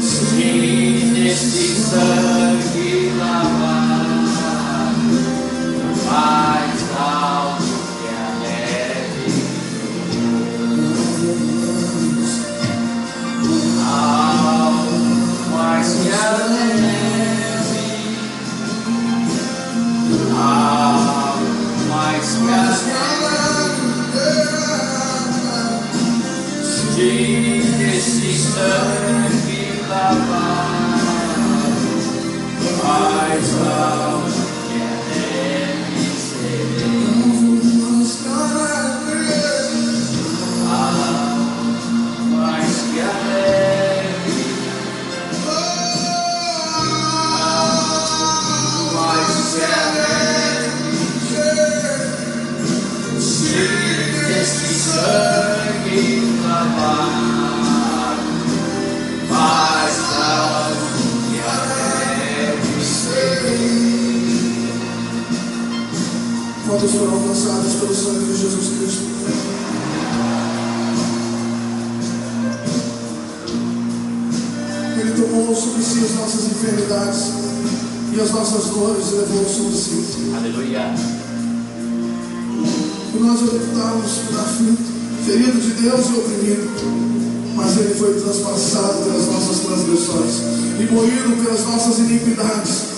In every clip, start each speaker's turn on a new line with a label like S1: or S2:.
S1: Sim, nesse sangue lavado, mais alto que a neve, alto mais que a neve, alto mais que a neve, sim, nesse sangue lavado, mais alto que a neve serei. Mais que a neve, mais que a neve, sim, desse sangue lavado, mais alto que a neve serei.
S2: Quantos foram alcançados pelo sangue de Jesus Cristo? Ele tomou sobre si as nossas enfermidades e as nossas dores levou sobre si.
S1: Aleluia.
S2: E nós estávamos por aflito, ferido de Deus e oprimido, mas Ele foi transpassado pelas nossas transgressões e moído pelas nossas iniquidades.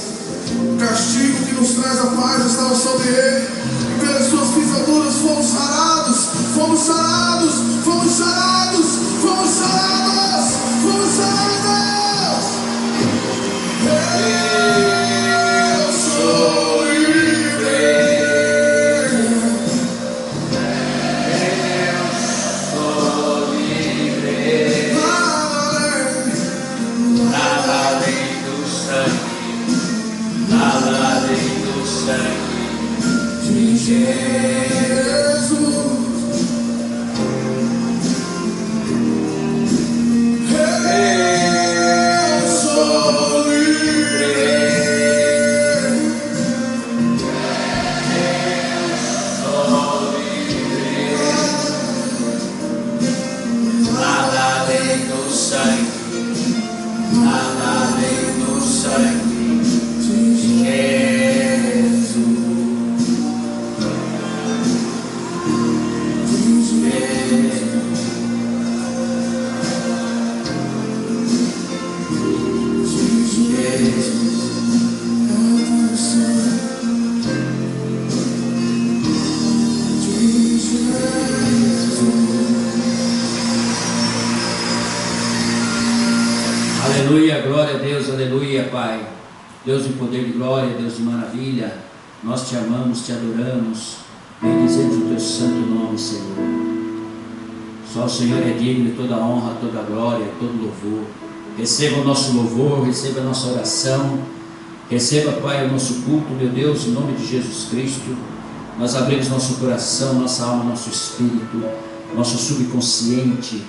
S2: O castigo que nos traz a paz estava sobre Ele, e pelas suas pisaduras fomos sarados, fomos sarados, fomos sarados, fomos sarados, fomos sarados. Eu sou livre.
S1: Nada além do sangue de Jesus. Eu sou livre. Eu sou livre. Nada além do sangue. Nada além do sangue de Jesus.
S3: Aleluia, glória a Deus, aleluia, Pai. Deus de poder e glória, Deus de maravilha, nós te amamos, te adoramos, bendizemos o teu santo nome, Senhor. Só o Senhor é digno de toda honra, toda glória, todo louvor. Receba o nosso louvor, receba a nossa oração, receba, Pai, o nosso culto, meu Deus, em nome de Jesus Cristo. Nós abrimos nosso coração, nossa alma, nosso espírito, nosso subconsciente,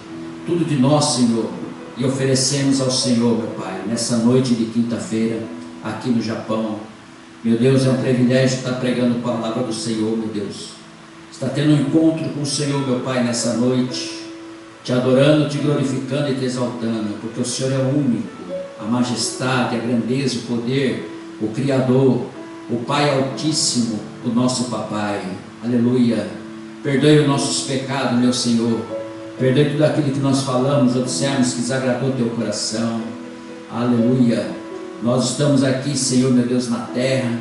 S3: tudo de nós, Senhor, e oferecemos ao Senhor, meu Pai, nessa noite de quinta-feira, aqui no Japão. Meu Deus, é um privilégio estar pregando a palavra do Senhor, meu Deus. Está tendo um encontro com o Senhor, meu Pai, nessa noite, te adorando, te glorificando e te exaltando, porque o Senhor é o único, a majestade, a grandeza, o poder, o Criador, o Pai Altíssimo, o nosso Papai. Aleluia. Perdoe os nossos pecados, meu Senhor. Perdoe tudo aquilo que nós falamos, observamos que desagradou teu coração. Aleluia. Nós estamos aqui, Senhor, meu Deus, na terra,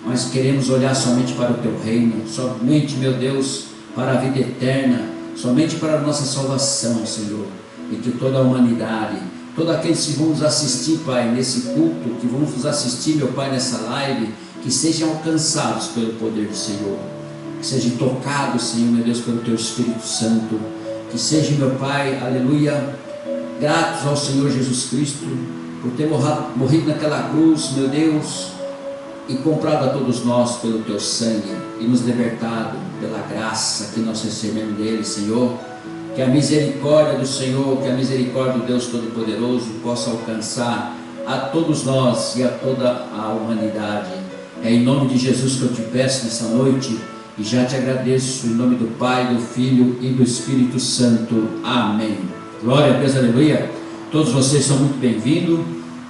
S3: mas queremos olhar somente para o teu reino, somente, meu Deus, para a vida eterna, somente para a nossa salvação, Senhor. E que toda a humanidade, todos aqueles que vão nos assistir, Pai, nesse culto, que vão nos assistir, meu Pai, nessa live, que sejam alcançados pelo poder do Senhor, que sejam tocados, Senhor, meu Deus, pelo teu Espírito Santo, que sejam, meu Pai, aleluia, gratos ao Senhor Jesus Cristo, por ter morrido naquela cruz, meu Deus, e comprado a todos nós pelo teu sangue, e nos libertado pela graça que nós recebemos dele, Senhor. Que a misericórdia do Senhor, que a misericórdia do Deus Todo-Poderoso possa alcançar a todos nós e a toda a humanidade. É em nome de Jesus que eu te peço nessa noite, e já te agradeço em nome do Pai, do Filho e do Espírito Santo. Amém. Glória a Deus, aleluia. Todos vocês são muito bem-vindos.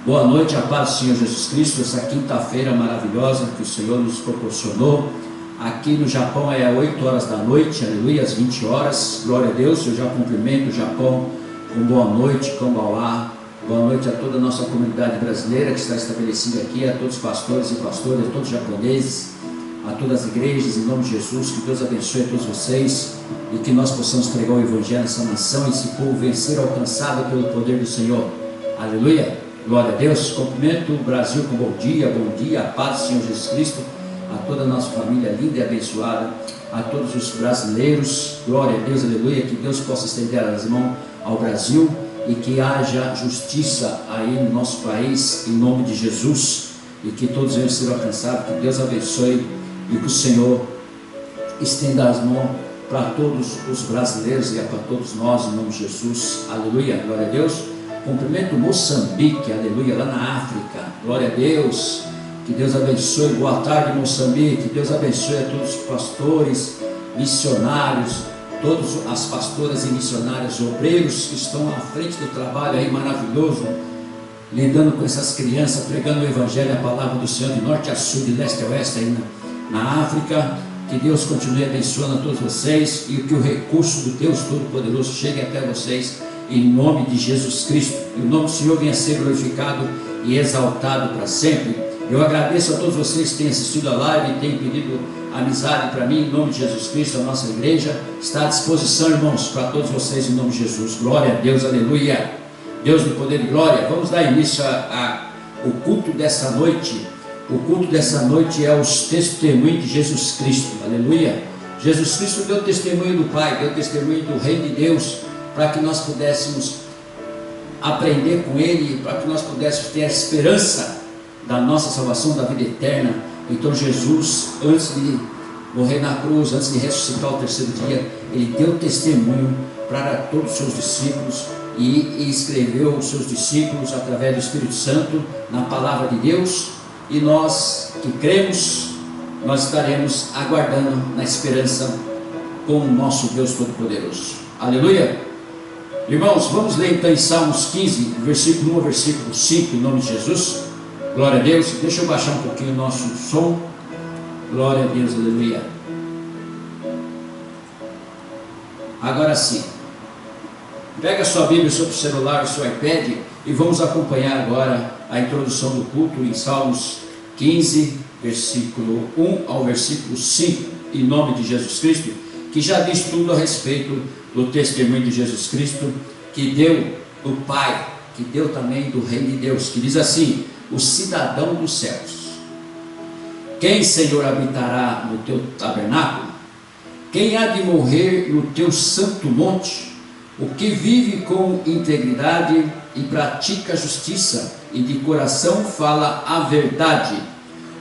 S3: Boa noite, a paz do Senhor Jesus Cristo. Essa quinta-feira maravilhosa que o Senhor nos proporcionou. Aqui no Japão é 8 horas da noite, aleluia, às 20 horas. Glória a Deus. Eu já cumprimento o Japão com boa noite, Kombawa. Boa noite a toda a nossa comunidade brasileira que está estabelecida aqui, a todos os pastores e pastoras, a todos os japoneses, a todas as igrejas, em nome de Jesus. Que Deus abençoe a todos vocês e que nós possamos pregar o Evangelho nessa nação e esse povo vencer alcançado pelo poder do Senhor. Aleluia, glória a Deus. Cumprimento o Brasil com bom dia, a paz do Senhor Jesus Cristo, a toda a nossa família linda e abençoada, a todos os brasileiros, glória a Deus, aleluia. Que Deus possa estender as mãos ao Brasil e que haja justiça aí no nosso país, em nome de Jesus, e que todos venham ser alcançados. Que Deus abençoe e que o Senhor estenda as mãos para todos os brasileiros e para todos nós, em nome de Jesus, aleluia, glória a Deus. Cumprimento Moçambique, aleluia, lá na África, glória a Deus. Que Deus abençoe, boa tarde Moçambique. Que Deus abençoe a todos os pastores, missionários, todas as pastoras e missionárias, obreiros que estão à frente do trabalho aí maravilhoso, lidando com essas crianças, pregando o Evangelho, a palavra do Senhor, de norte a sul, de leste a oeste aí na África. Que Deus continue abençoando a todos vocês e que o recurso do Deus Todo-Poderoso chegue até vocês, em nome de Jesus Cristo, e o nome do Senhor venha a ser glorificado e exaltado para sempre. Eu agradeço a todos vocês que têm assistido a live e têm pedido amizade para mim, em nome de Jesus Cristo. A nossa igreja está à disposição, irmãos, para todos vocês, em nome de Jesus. Glória a Deus, aleluia. Deus do poder e glória. Vamos dar início ao culto dessa noite. O culto dessa noite é os testemunhos de Jesus Cristo, aleluia. Jesus Cristo deu testemunho do Pai, deu testemunho do Reino de Deus, para que nós pudéssemos aprender com Ele, para que nós pudéssemos ter a esperança da nossa salvação, da vida eterna. Então Jesus, antes de morrer na cruz, antes de ressuscitar ao terceiro dia, Ele deu testemunho para todos os seus discípulos e escreveu os seus discípulos através do Espírito Santo na palavra de Deus. E nós que cremos, nós estaremos aguardando na esperança com o nosso Deus Todo-Poderoso. Aleluia. Irmãos, vamos ler então em Salmos 15, versículo 1 ao versículo 5, em nome de Jesus. Glória a Deus. Deixa eu baixar um pouquinho o nosso som. Glória a Deus, aleluia. Agora sim, pega a sua Bíblia, o seu celular, o seu iPad e vamos acompanhar agora a introdução do culto em Salmos 15, versículo 1 ao versículo 5, em nome de Jesus Cristo, que já diz tudo a respeito do testemunho de Jesus Cristo, que deu o Pai, que deu também do Reino de Deus, que diz assim: o cidadão dos céus. Quem, Senhor, habitará no teu tabernáculo? Quem há de morrer no teu santo monte? O que vive com integridade e pratica a justiça, e de coração fala a verdade.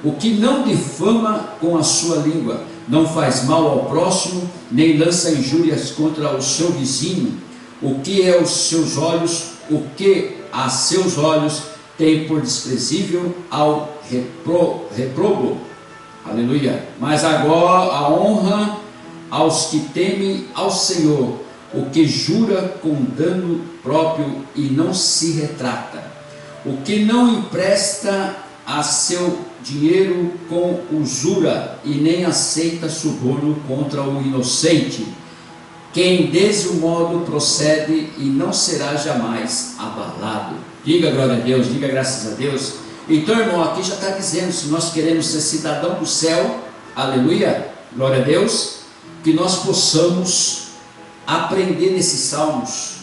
S3: O que não difama com a sua língua, não faz mal ao próximo, nem lança injúrias contra o seu vizinho. O que aos seus olhos tem por desprezível ao reprobo. Aleluia. Mas agora a honra aos que temem ao Senhor, o que jura com dano próprio e não se retrata, o que não empresta a seu dinheiro com usura e nem aceita suborno contra o inocente, quem desse modo procede e não será jamais abalado. Diga glória a Deus, diga graças a Deus. Então, irmão, aqui já está dizendo, se nós queremos ser cidadão do céu, aleluia, glória a Deus, que nós possamos aprender nesses salmos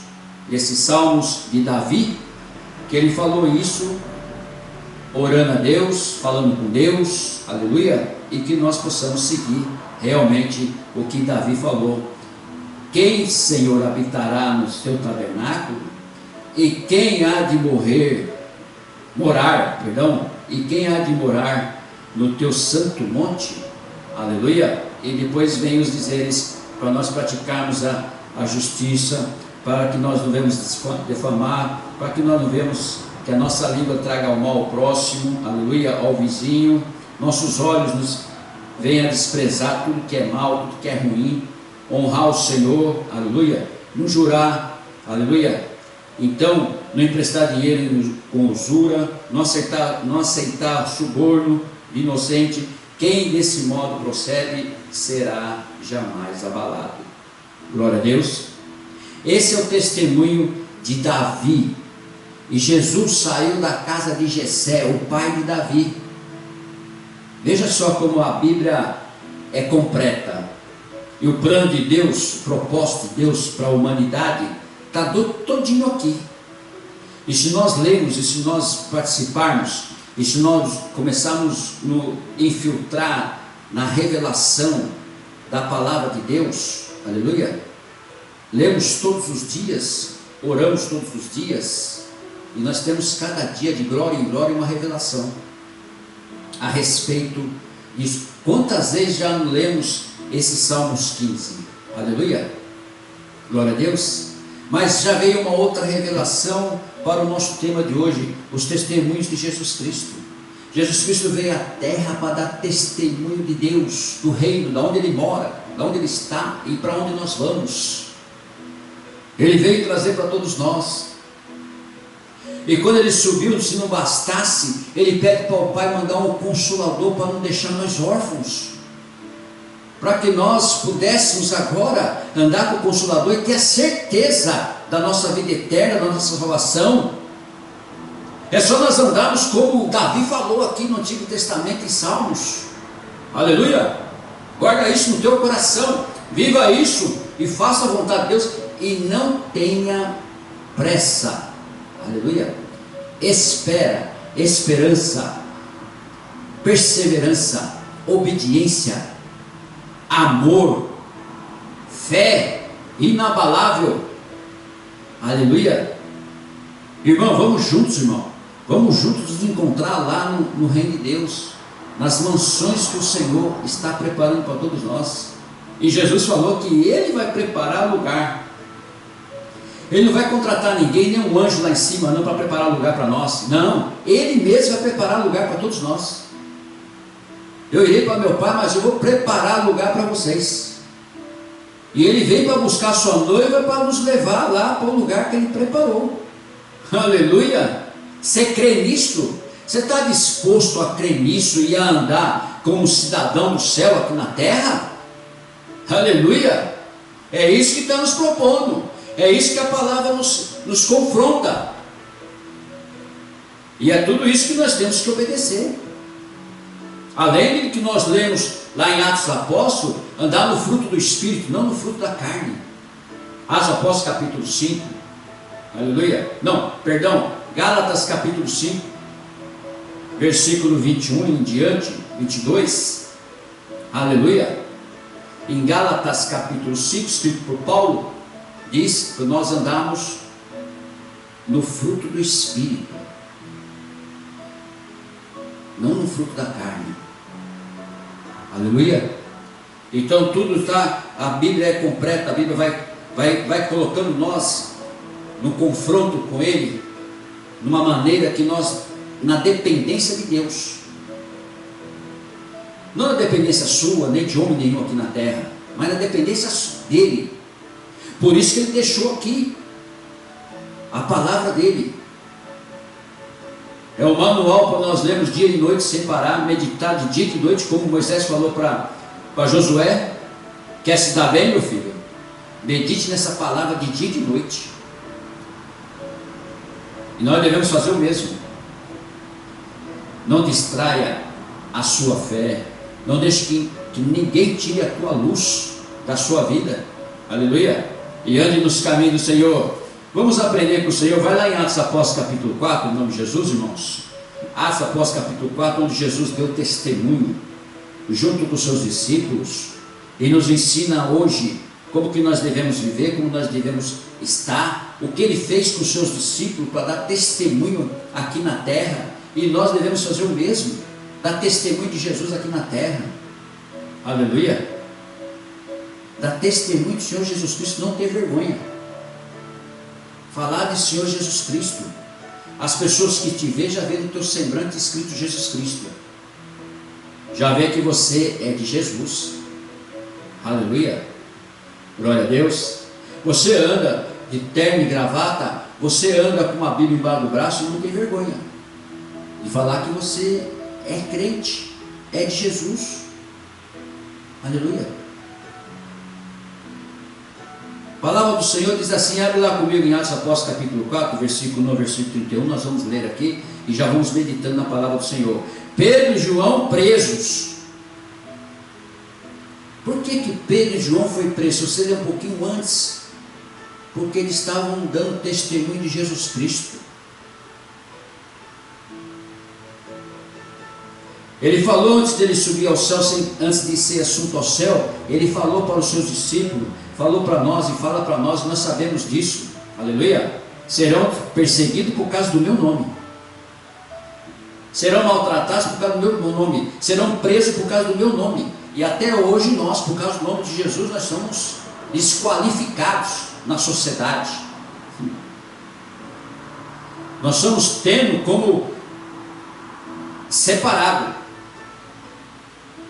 S3: de Davi, que ele falou isso, orando a Deus, falando com Deus, aleluia, e que nós possamos seguir realmente o que Davi falou. Quem, Senhor, habitará no teu tabernáculo? E quem há de morar, e quem há de morar no teu santo monte? Aleluia. E depois vem os dizeres para nós praticarmos a justiça, para que nós não venhamos defamar, para que nós não venhamos que a nossa língua traga o mal ao próximo, aleluia, ao vizinho. Nossos olhos venha desprezar tudo que é mal, tudo que é ruim, honrar o Senhor, aleluia, não jurar, aleluia, então não emprestar dinheiro com usura, não aceitar suborno inocente. Quem desse modo procede será jamais abalado. Glória a Deus. Esse é o testemunho de Davi. E Jesus saiu da casa de Jessé, o pai de Davi. Veja só como a Bíblia é completa. E o plano de Deus, o propósito de Deus para a humanidade, está todinho aqui. E se nós lermos, e se nós participarmos, e se nós começarmos a infiltrar na revelação da palavra de Deus, aleluia, lemos todos os dias, oramos todos os dias, e nós temos cada dia de glória em glória uma revelação a respeito disso. Quantas vezes já lemos esses Salmos 15? Aleluia, glória a Deus. Mas já veio uma outra revelação para o nosso tema de hoje, os testemunhos de Jesus Cristo. Jesus Cristo veio à terra para dar testemunho de Deus, do reino, de onde Ele mora, de onde Ele está e para onde nós vamos. Ele veio trazer para todos nós. E quando Ele subiu, se não bastasse, Ele pede para o Pai mandar um consolador para não deixar nós órfãos, para que nós pudéssemos agora andar com o Consolador e ter a certeza da nossa vida eterna, da nossa salvação. É só nós andarmos como Davi falou aqui no Antigo Testamento, em Salmos. Aleluia! Guarda isso no teu coração, viva isso e faça a vontade de Deus e não tenha pressa. Aleluia! Espera, esperança, perseverança, obediência, amor, fé inabalável. Aleluia. Irmão, vamos juntos, irmão. Vamos juntos nos encontrar lá no reino de Deus, nas mansões que o Senhor está preparando para todos nós. E Jesus falou que Ele vai preparar lugar. Ele não vai contratar ninguém, nem um anjo lá em cima não, para preparar lugar para nós. Não, Ele mesmo vai preparar lugar para todos nós. Eu irei para meu Pai, mas eu vou preparar lugar para vocês. E Ele vem para buscar a sua noiva, para nos levar lá para o lugar que Ele preparou. Aleluia! Você crê nisso? Você está disposto a crer nisso e a andar como cidadão do céu aqui na terra? Aleluia! É isso que está nos propondo. É isso que a palavra nos confronta. E é tudo isso que nós temos que obedecer. Além de que nós lemos lá em Atos dos Apóstolos, andar no fruto do Espírito, não no fruto da carne. Atos dos Apóstolos capítulo 5, aleluia, não, perdão, Gálatas capítulo 5, versículo 21 em diante, 22, aleluia. Em Gálatas capítulo 5, escrito por Paulo, diz que nós andamos no fruto do Espírito, não no fruto da carne. Aleluia. Então tudo está, a Bíblia é completa, a Bíblia vai colocando nós no confronto com Ele, numa maneira que nós, na dependência de Deus, não na dependência sua, nem de homem nenhum aqui na terra, mas na dependência dEle. Por isso que Ele deixou aqui a palavra dEle. É o manual para nós lermos dia e noite sem parar, meditar de dia e de noite, como Moisés falou para Josué. Quer se dar bem, meu filho? Medite nessa palavra de dia e de noite. E nós devemos fazer o mesmo. Não distraia a sua fé. Não deixe que ninguém tire a tua luz da sua vida. Aleluia. E ande nos caminhos do Senhor. Vamos aprender com o Senhor. Vai lá em Atos Apóstolos capítulo 4, em nome de Jesus, irmãos. Atos Apóstolos capítulo 4, onde Jesus deu testemunho junto com os seus discípulos e nos ensina hoje como que nós devemos viver, como nós devemos estar, o que Ele fez com os seus discípulos para dar testemunho aqui na terra, e nós devemos fazer o mesmo, dar testemunho de Jesus aqui na terra. Aleluia. Dar testemunho do Senhor Jesus Cristo, não ter vergonha. Falar de Senhor Jesus Cristo. As pessoas que te veem já veem no teu semblante escrito Jesus Cristo. já vê que você é de Jesus. Aleluia, glória a Deus. Você anda de terno e gravata, você anda com uma Bíblia embaixo do braço e não tem vergonha de falar que você é crente, é de Jesus. Aleluia. A palavra do Senhor diz assim, abre lá comigo em Atos Apóstolos capítulo 4, versículo 9, versículo 31, nós vamos ler aqui e já vamos meditando na palavra do Senhor. Pedro e João presos. Por que Pedro e João foi presos? Você lê um pouquinho antes, porque eles estavam dando testemunho de Jesus Cristo. Ele falou antes dele subir ao céu, antes de ser assunto ao céu, ele falou para os seus discípulos, falou para nós e fala para nós, nós sabemos disso, aleluia, serão perseguidos por causa do meu nome, serão maltratados por causa do meu nome, serão presos por causa do meu nome, e até hoje nós, por causa do nome de Jesus, nós somos desqualificados na sociedade, nós somos tendo como separado.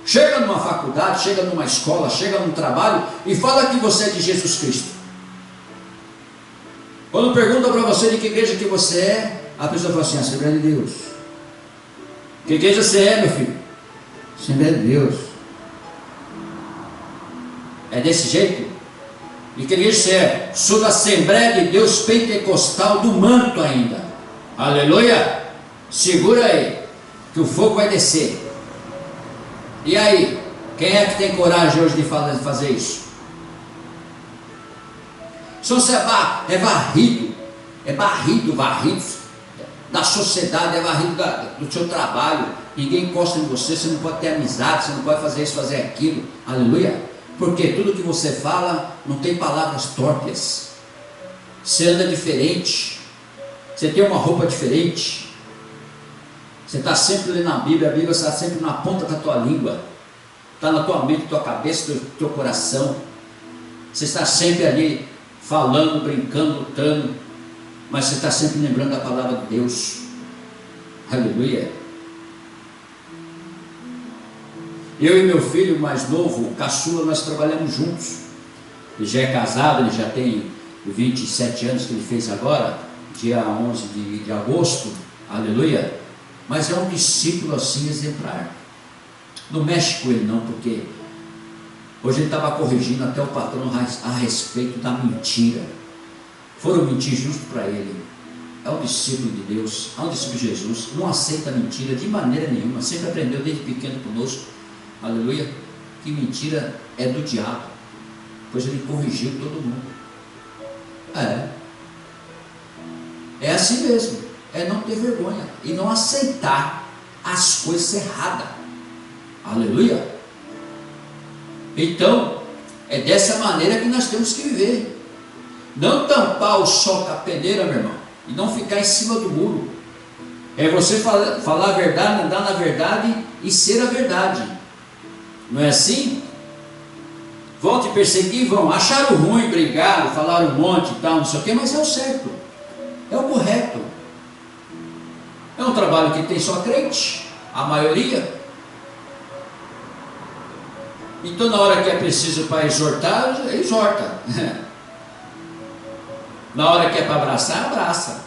S3: Chega numa faculdade, chega numa escola, chega num trabalho e fala que você é de Jesus Cristo. Quando perguntam para você de que igreja que você é, a pessoa fala assim, Assembleia de Deus. Que igreja você é, meu filho? Assembleia de Deus. É desse jeito? E que igreja você é? Sou da Assembleia de Deus Pentecostal do Manto ainda. Aleluia! Segura aí, que o fogo vai descer. E aí, quem é que tem coragem hoje de fazer isso? Se você é varrido da sociedade, é varrido do seu trabalho, ninguém encosta em você, você não pode ter amizade, você não pode fazer isso, fazer aquilo, aleluia, porque tudo que você fala não tem palavras torpes, você anda diferente, você tem uma roupa diferente, você está sempre lendo a Bíblia está sempre na ponta da tua língua, está na tua mente, tua cabeça, teu coração, você está sempre ali falando, brincando, lutando, mas você está sempre lembrando da palavra de Deus, aleluia. Eu e meu filho mais novo, o caçula, nós trabalhamos juntos, ele já é casado, ele já tem 27 anos que ele fez agora, dia 11 de agosto, aleluia. Mas é um discípulo assim exemplar. Não mexe com ele não, porque hoje ele estava corrigindo até o patrão a respeito da mentira. Foram mentir justo para ele. É um discípulo de Deus, é um discípulo de Jesus, não aceita mentira de maneira nenhuma, sempre aprendeu desde pequeno conosco, aleluia, que mentira é do diabo, pois ele corrigiu todo mundo. É assim mesmo. É não ter vergonha e não aceitar as coisas erradas, aleluia. Então é dessa maneira que nós temos que viver, não tampar o sol com a peneira, meu irmão, e não ficar em cima do muro, é você falar a verdade, andar na verdade e ser a verdade, não é assim? Vão te perseguir, vão, acharam ruim, brigaram, falaram um monte e tal, não sei o que, mas é o certo, é o correto. É um trabalho que tem só crente, a maioria. Então na hora que é preciso para exortar, exorta. Na hora que é para abraçar, abraça.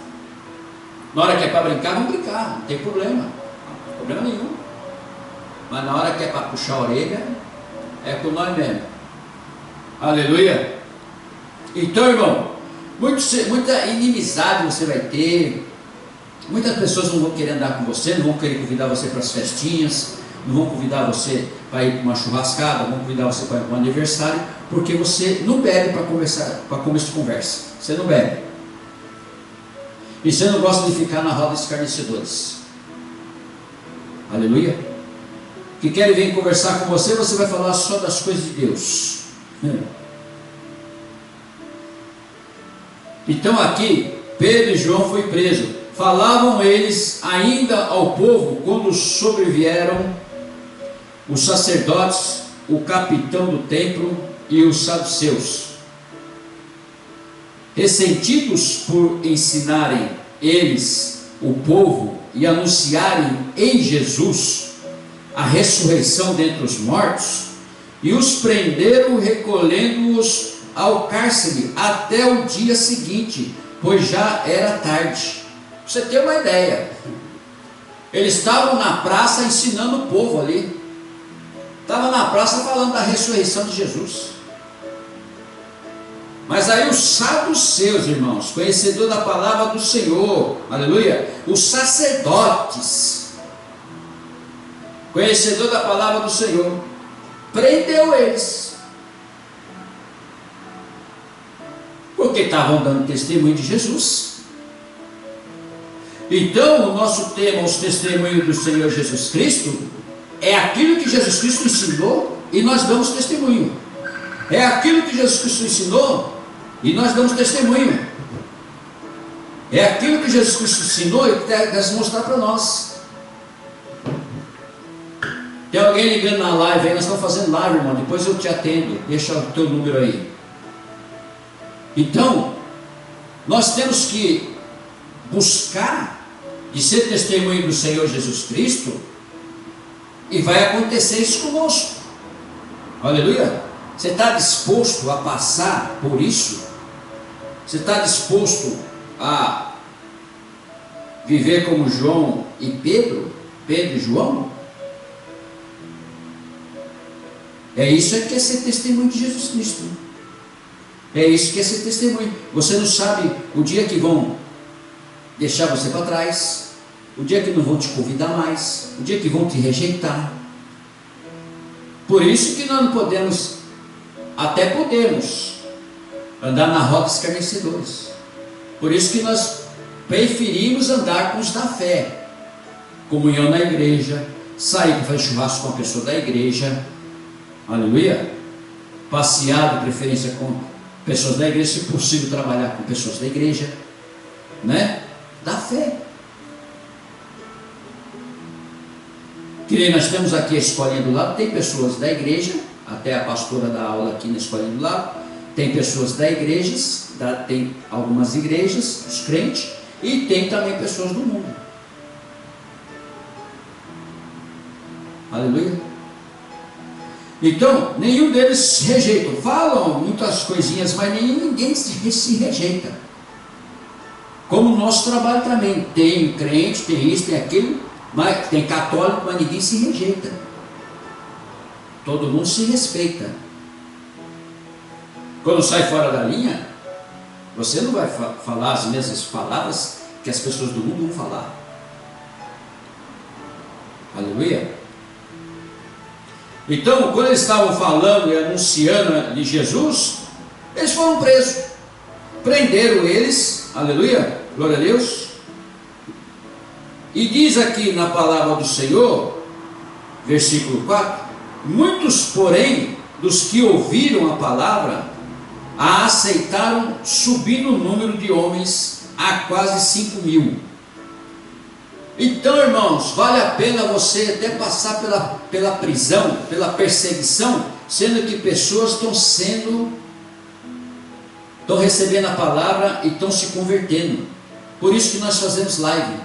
S3: Na hora que é para brincar, vamos brincar, não tem problema. Não tem problema nenhum. Mas na hora que é para puxar a orelha, é com nós mesmo. Aleluia. Então, irmão, muita inimizade você vai ter. Muitas pessoas não vão querer andar com você, não vão querer convidar você para as festinhas, não vão convidar você para ir para uma churrascada, não vão convidar você para ir para um aniversário, porque você não bebe para começo de conversa, você não bebe. E você não gosta de ficar na roda de escarnecedores. Aleluia. Que querem vir conversar com você, você vai falar só das coisas de Deus. Então aqui, Pedro e João foi preso. Falavam eles ainda ao povo quando sobrevieram os sacerdotes, o capitão do templo e os saduceus. Ressentidos por ensinarem eles o povo e anunciarem em Jesus a ressurreição dentre os mortos, e os prenderam, recolhendo-os ao cárcere até o dia seguinte, pois já era tarde. Pra você ter uma ideia, eles estavam na praça ensinando o povo ali, estavam na praça falando da ressurreição de Jesus. Mas aí os saduceus, irmãos, conhecedor da palavra do Senhor, aleluia, os sacerdotes, conhecedor da palavra do Senhor, prendeu eles, porque estavam dando testemunho de Jesus. Então o nosso tema, os testemunhos do Senhor Jesus Cristo, é aquilo que Jesus Cristo ensinou e nós damos testemunho. É aquilo que Jesus Cristo ensinou e nós damos testemunho. É aquilo que Jesus Cristo ensinou e quer se mostrar para nós. Tem alguém ligando na live aí? Nós estamos fazendo live, irmão. Depois eu te atendo. Deixa o teu número aí. Então, nós temos que buscar de ser testemunho do Senhor Jesus Cristo, e vai acontecer isso conosco. Aleluia. Você está disposto a passar por isso? Você está disposto a viver como João e Pedro? Pedro e João? É isso que é ser testemunho de Jesus Cristo. É isso que é ser testemunho. Você não sabe o dia que vão deixar você para trás, o dia que não vão te convidar mais, o dia que vão te rejeitar. Por isso que nós não podemos, até podemos, andar na rota escarnecedores. Por isso que nós preferimos andar com os da fé, comunhão na igreja, sair para fazer churrasco com a pessoa da igreja, aleluia, passear de preferência com pessoas da igreja, se possível trabalhar com pessoas da igreja, né? Da fé. Que nem nós temos aqui a escolinha do lado, tem pessoas da igreja, até a pastora dá aula aqui na escolinha do lado, tem pessoas da igreja, tem algumas igrejas, os crentes, e tem também pessoas do mundo. Aleluia. Então, nenhum deles se rejeita. Falam muitas coisinhas, mas ninguém se rejeita. Como o nosso trabalho também. Tem crente, tem isso, tem aquilo, mas tem católico, mas ninguém se rejeita. Todo mundo se respeita. Quando sai fora da linha, você não vai falar as mesmas palavras que as pessoas do mundo vão falar. Aleluia. Então, quando eles estavam falando e anunciando de Jesus, eles foram presos. Prenderam eles, aleluia, glória a Deus. E diz aqui na palavra do Senhor, versículo 4: muitos, porém, dos que ouviram a palavra, a aceitaram, subindo o número de homens a quase 5.000. Então, irmãos, vale a pena você até passar pela prisão, pela perseguição, sendo que pessoas estão recebendo a palavra e estão se convertendo. Por isso que nós fazemos live.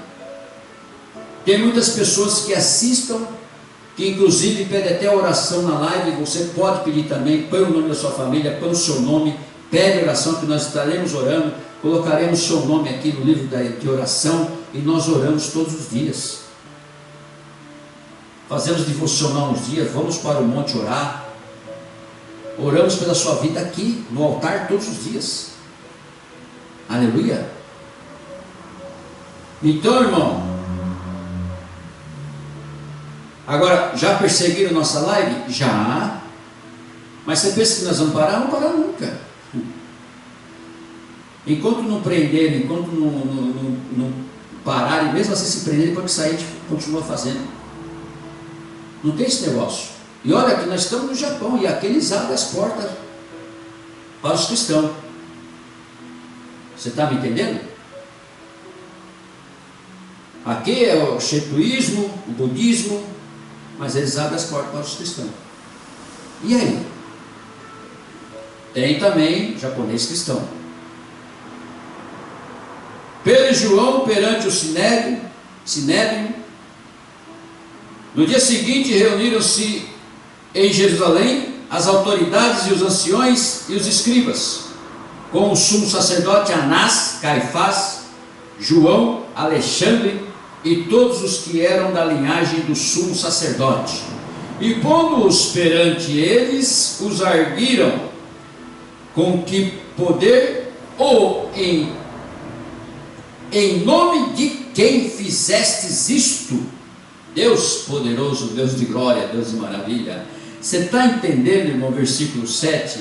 S3: Tem muitas pessoas que assistam, que inclusive pedem até oração na live. Você pode pedir também, põe o nome da sua família, põe o seu nome, pede oração que nós estaremos orando. Colocaremos o seu nome aqui no livro de oração, e nós oramos todos os dias. Fazemos devocional nos dias, vamos para o monte orar. Oramos pela sua vida aqui, no altar, todos os dias. Aleluia. Então, irmão, agora, já perseguiram nossa live? Já. Mas você pensa que nós vamos parar? Não parar nunca. Enquanto não prenderem, enquanto não pararem, mesmo assim se prenderem, depois que sair, a gente continua fazendo. Não tem esse negócio. E olha que nós estamos no Japão, e aqui eles abrem as portas para os cristãos. Você está me entendendo? Aqui é o shintoísmo, o budismo, mas eles abrem as portas para os cristãos. E aí? Tem também japonês cristão. Pedro e João perante o Sinédrio, No dia seguinte reuniram-se em Jerusalém as autoridades e os anciões e os escribas, com o sumo sacerdote Anás, Caifás, João, Alexandre e todos os que eram da linhagem do sumo sacerdote. E pondo-os perante eles, os arguiram: com que poder ou em nome de quem fizestes isto? Deus poderoso, Deus de glória, Deus de maravilha. Você está entendendo, irmão, versículo 7?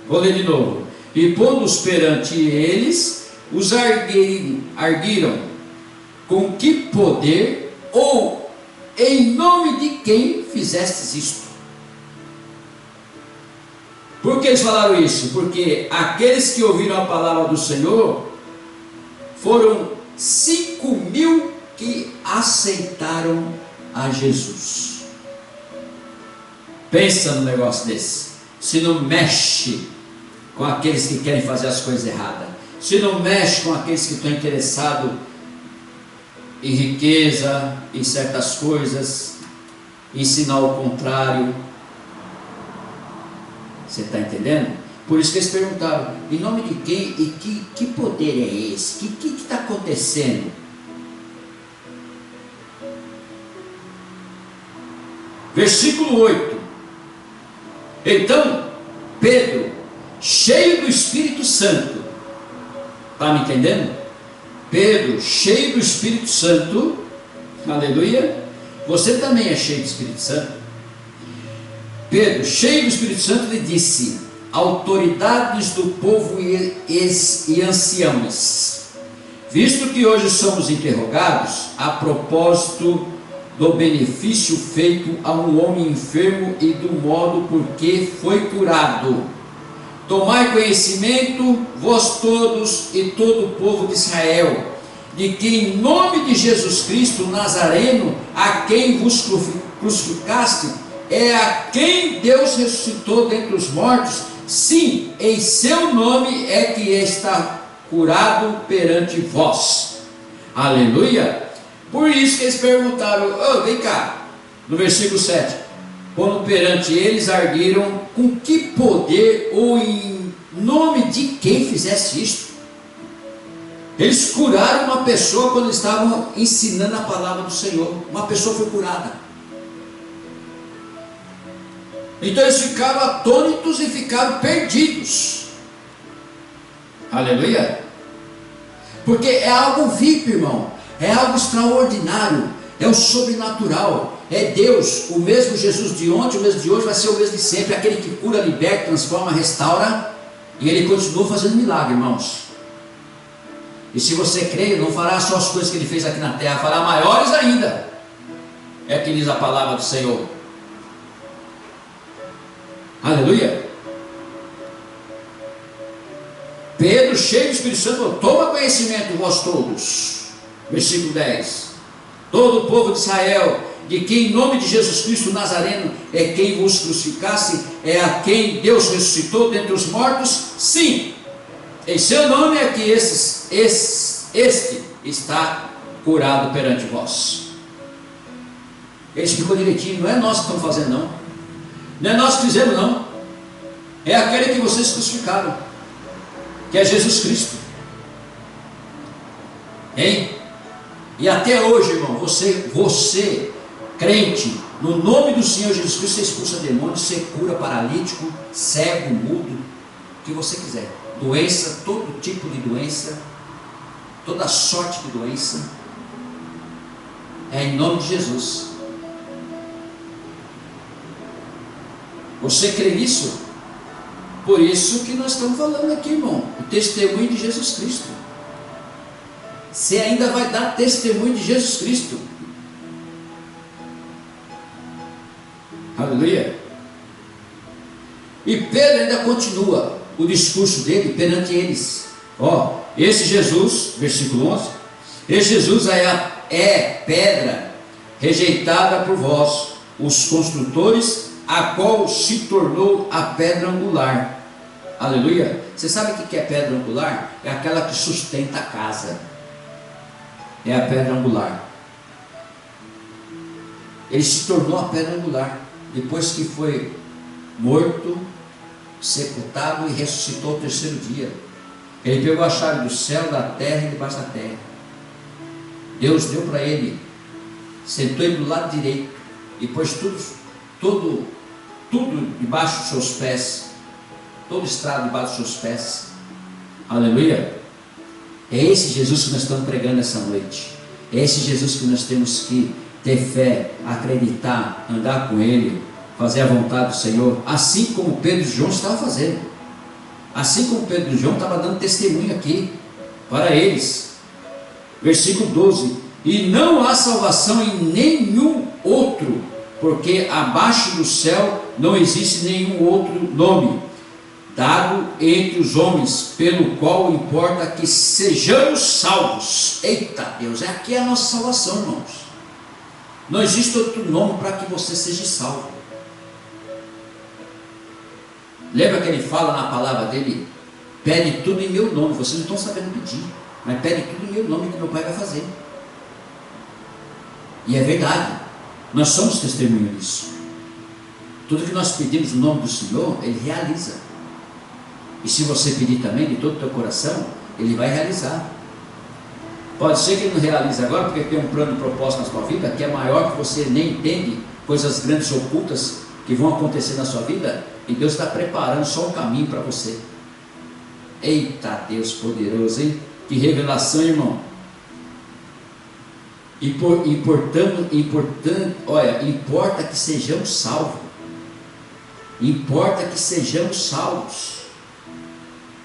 S3: Vou ler de novo. E pondo-os perante eles, os arguiram: com que poder ou em nome de quem fizestes isto? Por que eles falaram isso? Porque aqueles que ouviram a palavra do Senhor foram 5.000 que aceitaram a Jesus. Pensa num negócio desse. Se não mexe com aqueles que querem fazer as coisas erradas, se não mexe com aqueles que estão interessados em riqueza, em certas coisas, ensinar o contrário. Você está entendendo? Por isso que eles perguntaram: em nome de quem e que poder é esse? O que está acontecendo? Versículo 8. Então Pedro, cheio do Espírito Santo, está me entendendo? Pedro, cheio do Espírito Santo, aleluia. Você também é cheio do Espírito Santo. Pedro, cheio do Espírito Santo, lhe disse: autoridades do povo e anciãos, visto que hoje somos interrogados a propósito do benefício feito a um homem enfermo e do modo por que foi curado, tomai conhecimento, vós todos e todo o povo de Israel, de que em nome de Jesus Cristo Nazareno, a quem vos crucificaste, é a quem Deus ressuscitou dentre os mortos. Sim, em seu nome é que está curado perante vós. Aleluia. Por isso que eles perguntaram: vem cá, no versículo 7, quando perante eles arguiram: com que poder ou em nome de quem fizesse isto? Eles curaram uma pessoa quando estavam ensinando a palavra do Senhor. Uma pessoa foi curada. Então eles ficaram atônitos e ficaram perdidos. Aleluia. Porque é algo VIP, irmão. É algo extraordinário. É o sobrenatural. É Deus. O mesmo Jesus de ontem, o mesmo de hoje, vai ser o mesmo de sempre. Aquele que cura, liberta, transforma, restaura. E Ele continua fazendo milagre, irmãos. E se você crê, não fará só as coisas que Ele fez aqui na terra, fará maiores ainda. É que diz a palavra do Senhor. Aleluia. Pedro, cheio do Espírito Santo, toma conhecimento vós todos. Versículo 10. Todo o povo de Israel, de que em nome de Jesus Cristo Nazareno é quem vos crucificasse, é a quem Deus ressuscitou dentre os mortos. Sim, em seu nome é que este está curado perante vós. Ele explicou direitinho. Não é nós que estamos fazendo, não. Não é nós que fizemos, não. É aquele que vocês crucificaram, que é Jesus Cristo. Hein? E até hoje, irmão, você crente, no nome do Senhor Jesus Cristo, você expulsa demônios, você cura paralítico, cego, mudo, o que você quiser. Doença, todo tipo de doença, toda sorte de doença, é em nome de Jesus. Você crê nisso? Por isso que nós estamos falando aqui, irmão, o testemunho de Jesus Cristo. Você ainda vai dar testemunho de Jesus Cristo. Aleluia. E Pedro ainda continua o discurso dele perante eles. Esse Jesus, versículo 11, esse Jesus é pedra rejeitada por vós, os construtores, a qual se tornou a pedra angular. Aleluia. Você sabe o que é pedra angular? É aquela que sustenta a casa. É a pedra angular. Ele se tornou a pedra angular, depois que foi morto, sepultado e ressuscitou ao terceiro dia. Ele pegou a chave do céu, da terra e debaixo da terra. Deus deu para ele, sentou ele do lado direito e pôs tudo debaixo dos seus pés, todo estrado debaixo dos seus pés. Aleluia. É esse Jesus que nós estamos pregando essa noite. É esse Jesus que nós temos que ter fé, acreditar, andar com Ele, fazer a vontade do Senhor, assim como Pedro e João estavam fazendo, assim como Pedro e João estavam dando testemunho aqui para eles. Versículo 12: e não há salvação em nenhum outro, porque abaixo do céu não existe nenhum outro nome dado entre os homens, pelo qual importa que sejamos salvos. Eita Deus, aqui é a nossa salvação, irmãos. Não existe outro nome para que você seja salvo. Lembra que ele fala na palavra dele: pede tudo em meu nome. Vocês não estão sabendo pedir, mas pede tudo em meu nome que meu Pai vai fazer. E é verdade, nós somos testemunho disso. Tudo que nós pedimos no nome do Senhor, Ele realiza. E se você pedir também de todo o teu coração, Ele vai realizar. Pode ser que Ele não realize agora, porque tem um plano proposto na sua vida que é maior, que você nem entende, coisas grandes ocultas que vão acontecer na sua vida, e Deus está preparando só um caminho para você. Eita Deus poderoso, hein? Que revelação, irmão. Importa que sejamos salvos. Importa que sejamos salvos.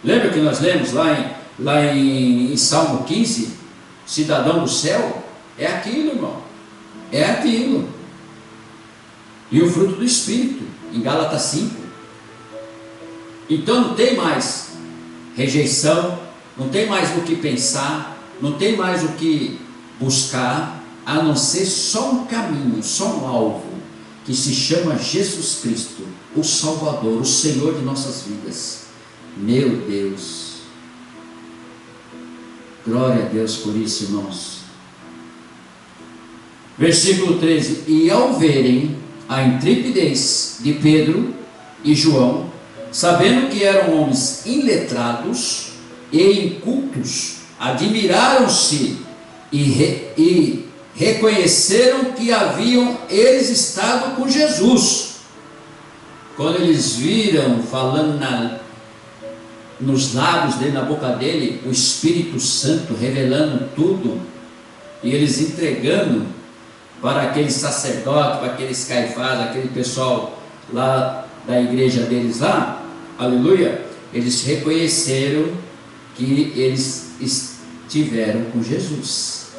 S3: Lembra que nós lemos lá em Salmo 15? Cidadão do céu, é aquilo, irmão. É aquilo. E o fruto do Espírito, em Gálatas 5. Então não tem mais rejeição, não tem mais o que pensar, não tem mais o que buscar, a não ser só um caminho, só um alvo, que se chama Jesus Cristo, o Salvador, o Senhor de nossas vidas. Meu Deus, glória a Deus por isso, irmãos. Versículo 13: e ao verem a intrepidez de Pedro e João, sabendo que eram homens iletrados e incultos, admiraram-se e reconheceram que haviam eles estado com Jesus. Quando eles viram falando nos lábios dele, na boca dele, o Espírito Santo revelando tudo, e eles entregando para aqueles sacerdotes, para aqueles Caifás, aquele pessoal lá da igreja deles lá, aleluia, eles reconheceram que eles estiveram com Jesus.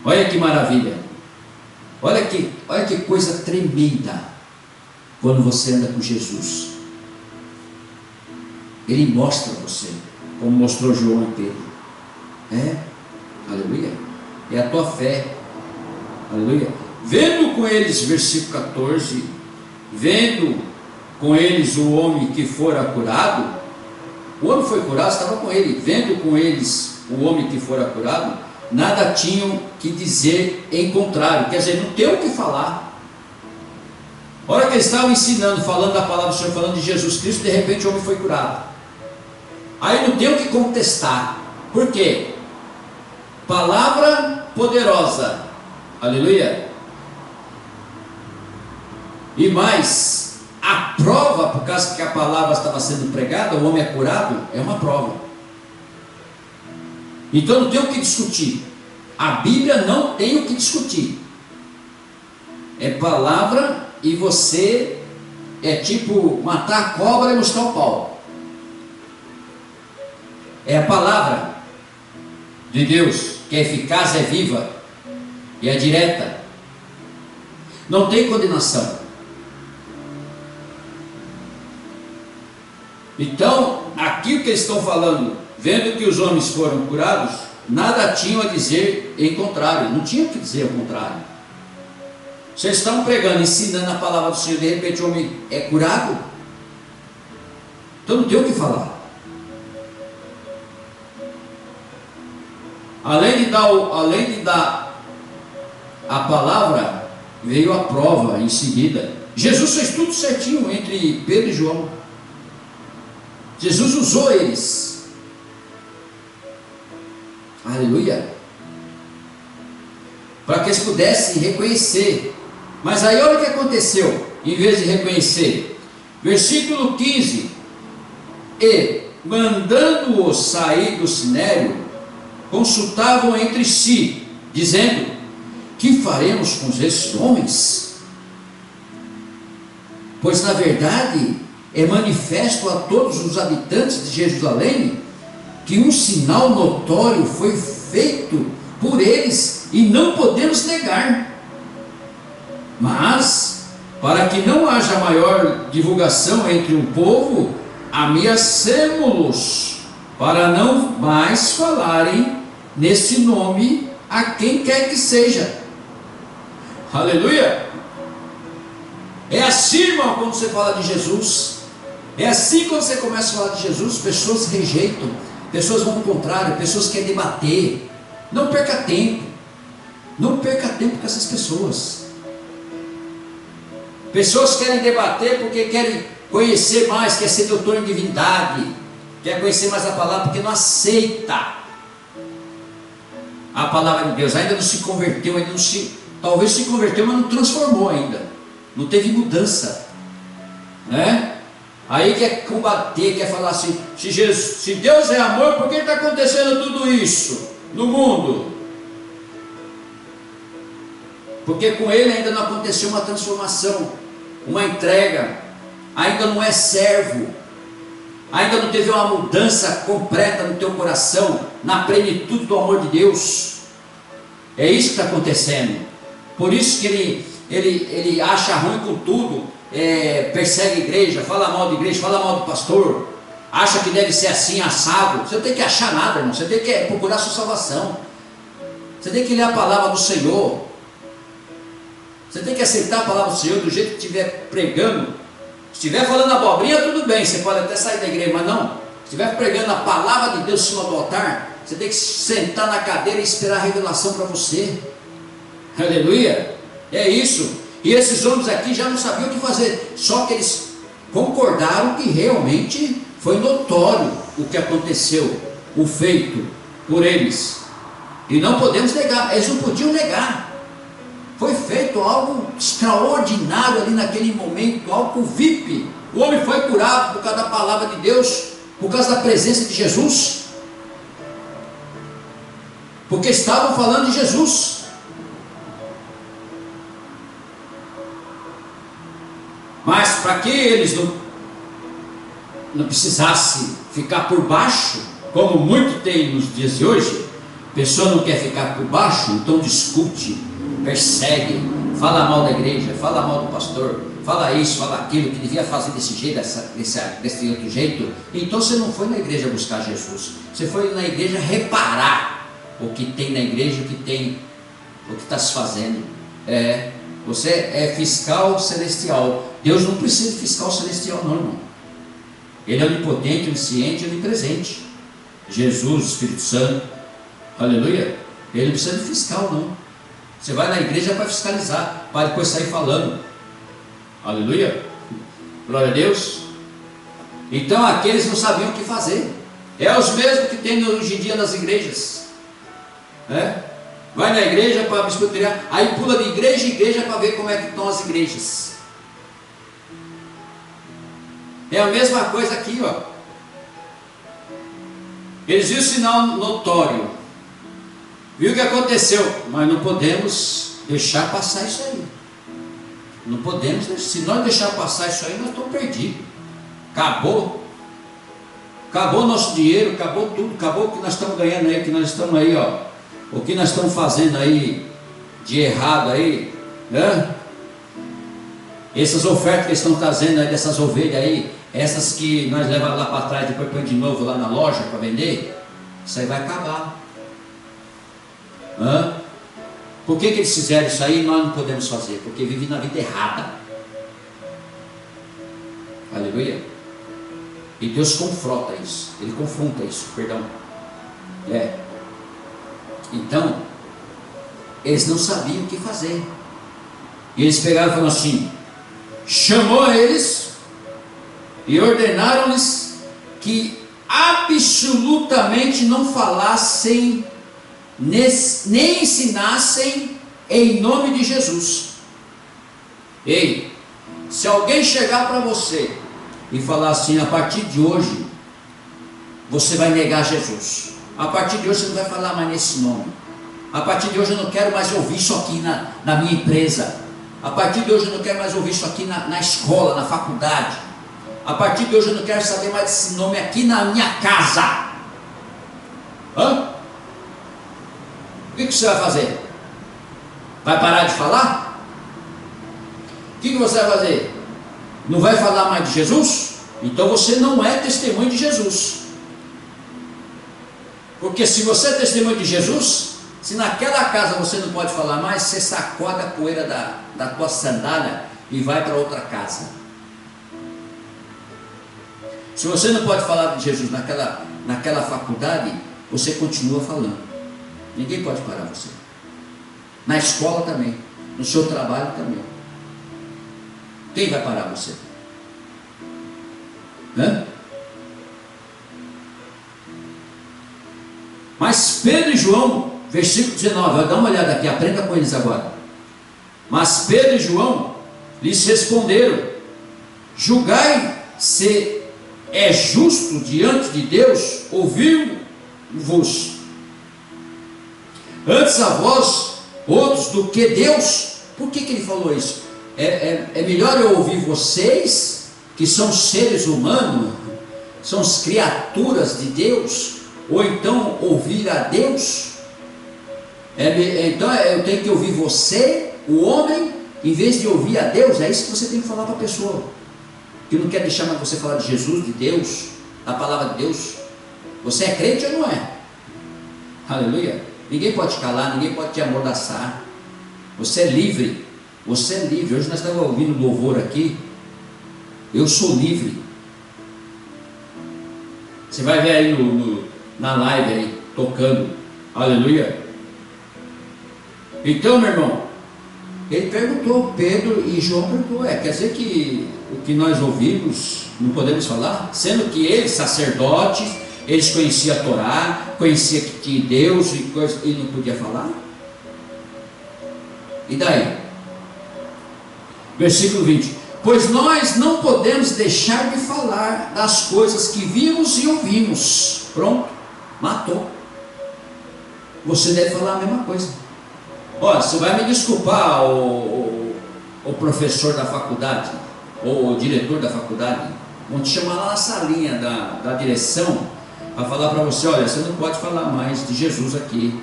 S3: Olha que maravilha, olha que coisa tremenda, quando você anda com Jesus. Ele mostra você, como mostrou João e Pedro. Aleluia, é a tua fé. Aleluia. Vendo com eles, versículo 14, vendo com eles o homem que fora curado, o homem foi curado, estava com ele. Vendo com eles o homem que fora curado, nada tinham que dizer em contrário, quer dizer, não tem o que falar. A hora que eles estavam ensinando, falando da palavra do Senhor, falando de Jesus Cristo, de repente o homem foi curado. Aí não tem o que contestar. Por quê? Palavra poderosa. Aleluia. E mais, a prova, por causa que a palavra estava sendo pregada, o homem é curado, é uma prova. Então não tem o que discutir. A Bíblia não tem o que discutir. É palavra, e você é tipo matar a cobra e mostrar o pau. É a palavra de Deus, que é eficaz, é viva e é direta. Não tem condenação. Então, aqui o que eles estão falando, vendo que os homens foram curados, nada tinham a dizer em contrário. Não tinham o que dizer ao contrário. Vocês estão pregando, ensinando a palavra do Senhor, de repente o homem é curado, então não tem o que falar. Além de dar a palavra veio à prova em seguida. Jesus fez tudo certinho entre Pedro e João. Jesus usou eles. Aleluia. Para que eles pudessem reconhecer. Mas aí olha o que aconteceu. Em vez de reconhecer, versículo 15: e mandando-os sair do sinédrio, consultavam entre si, dizendo: que faremos com esses homens? Pois na verdade é manifesto a todos os habitantes de Jerusalém que um sinal notório foi feito por eles e não podemos negar. Mas para que não haja maior divulgação entre o povo, ameacemo-los para não mais falarem nesse nome a quem quer que seja. Aleluia. É assim, irmão, quando você fala de Jesus. É assim quando você começa a falar de Jesus, pessoas rejeitam, pessoas vão ao contrário, pessoas querem debater. Não perca tempo. Não perca tempo com essas pessoas. Pessoas querem debater porque querem conhecer mais, quer ser doutor em divindade, quer conhecer mais a palavra, porque não aceita a palavra de Deus, ainda não se converteu, ainda não se, talvez se converteu, mas não transformou ainda, não teve mudança, né? Aí quer combater, quer falar assim: se Deus é amor, por que está acontecendo tudo isso no mundo? Porque com ele ainda não aconteceu uma transformação, uma entrega, ainda não é servo, ainda não teve uma mudança completa no teu coração, na plenitude do amor de Deus. É isso que está acontecendo. Por isso que ele acha ruim com tudo, persegue a igreja, fala mal da igreja, fala mal do pastor, acha que deve ser assim, assado. Você não tem que achar nada, irmão. Você tem que procurar a sua salvação. Você tem que ler a palavra do Senhor. Você tem que aceitar a palavra do Senhor do jeito que estiver pregando. Se estiver falando abobrinha, tudo bem, você pode até sair da igreja, mas não. Se estiver pregando a palavra de Deus em cima do altar, você tem que sentar na cadeira e esperar a revelação para você. Aleluia. É isso. E esses homens aqui já não sabiam o que fazer, só que eles concordaram que realmente foi notório o que aconteceu, o feito por eles. E não podemos negar, eles não podiam negar. Foi feito algo extraordinário ali naquele momento, algo VIP. O homem foi curado por causa da palavra de Deus, por causa da presença de Jesus, porque estavam falando de Jesus. Mas para que eles não precisassem ficar por baixo, como muito tem nos dias de hoje, a pessoa não quer ficar por baixo, então discute, persegue, fala mal da igreja, fala mal do pastor, fala isso, fala aquilo, que devia fazer desse jeito, desse outro jeito. Então você não foi na igreja buscar Jesus, você foi na igreja reparar o que tem na igreja, o que está se fazendo. Você é fiscal celestial. Deus não precisa de fiscal celestial não, irmão. Ele é onipotente, onisciente, onipresente. Jesus, o Espírito Santo, aleluia. Ele não precisa de fiscal não. Você vai na igreja para fiscalizar, para depois sair falando. Aleluia. Glória a Deus. Então aqueles não sabiam o que fazer. É os mesmos que tem hoje em dia nas igrejas. Vai na igreja para biscoitear, aí pula de igreja em igreja para ver como é que estão as igrejas. É a mesma coisa aqui, ó. Eles viram o sinal notório, viu o que aconteceu, mas não podemos deixar passar isso aí. Não podemos, se nós deixar passar isso aí, nós estamos perdidos. Acabou o nosso dinheiro, acabou tudo, acabou o que nós estamos ganhando aí, que nós estamos aí, ó. O que nós estamos fazendo aí de errado aí, né? Essas ofertas que eles estão trazendo aí dessas ovelhas aí, essas que nós levamos lá para trás, depois põe de novo lá na loja para vender, isso aí vai acabar. Por que eles fizeram isso aí? Nós não podemos fazer, porque vivem na vida errada. Aleluia. E Deus confronta isso, Ele confronta isso, perdão. Então, eles não sabiam o que fazer. E eles pegaram e falaram assim, chamou eles e ordenaram-lhes que absolutamente não falassem, nem ensinassem em nome de Jesus. Ei, se alguém chegar para você e falar assim, a partir de hoje você vai negar Jesus, a partir de hoje você não vai falar mais nesse nome, a partir de hoje eu não quero mais ouvir isso aqui na minha empresa, a partir de hoje eu não quero mais ouvir isso aqui na escola, na faculdade, a partir de hoje eu não quero saber mais desse nome aqui na minha casa. Hã? O que você vai fazer? Vai parar de falar? O que você vai fazer? Não vai falar mais de Jesus? Então você não é testemunho de Jesus. Porque se você é testemunho de Jesus, se naquela casa você não pode falar mais, você sacode a poeira da tua sandália e vai para outra casa. Se você não pode falar de Jesus naquela faculdade, você continua falando. Ninguém pode parar você. Na escola também, no seu trabalho também. Quem vai parar você? Hã? Mas Pedro e João, versículo 19, vai dar uma olhada aqui, aprenda com eles agora. Mas Pedro e João lhes responderam: julgai se é justo diante de Deus ouvir-vos antes a vós outros do que Deus. Por que ele falou isso? É melhor eu ouvir vocês, que são seres humanos, são as criaturas de Deus, ou então ouvir a Deus? Então eu tenho que ouvir você, o homem, em vez de ouvir a Deus? É isso que você tem que falar para a pessoa que não quer deixar mais você falar de Jesus, de Deus, da palavra de Deus. Você é crente ou não é? Aleluia. Ninguém pode te calar, ninguém pode te amordaçar. Você é livre. Você é livre. Hoje nós estamos ouvindo louvor aqui. Eu sou livre. Você vai ver aí na live aí, tocando. Aleluia. Então, meu irmão, ele perguntou, Pedro e João perguntou, quer dizer que o que nós ouvimos não podemos falar? Sendo que eles, sacerdotes, eles conheciam a Torá, conheciam que tinha Deus e não podia falar? E daí? Versículo 20: pois nós não podemos deixar de falar das coisas que vimos e ouvimos. Pronto, matou. Você deve falar a mesma coisa. Olha, você vai me desculpar, o professor da faculdade, ou o diretor da faculdade, vão te chamar lá na salinha da direção, para falar para você: olha, você não pode falar mais de Jesus aqui,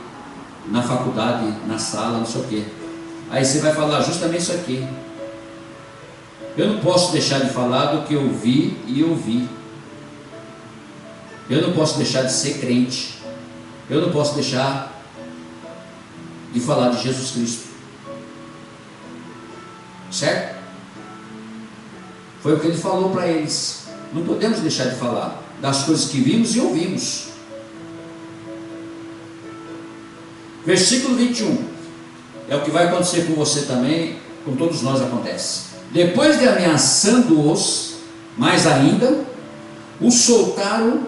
S3: na faculdade, na sala, não sei o quê. Aí você vai falar justamente isso aqui: eu não posso deixar de falar do que eu vi e ouvi. Eu não posso deixar de ser crente. Eu não posso deixar de falar de Jesus Cristo. Certo? Foi o que ele falou para eles. Não podemos deixar de falar das coisas que vimos e ouvimos. Versículo 21. É o que vai acontecer com você também, com todos nós acontece. Depois de ameaçando-os mais ainda, os soltaram,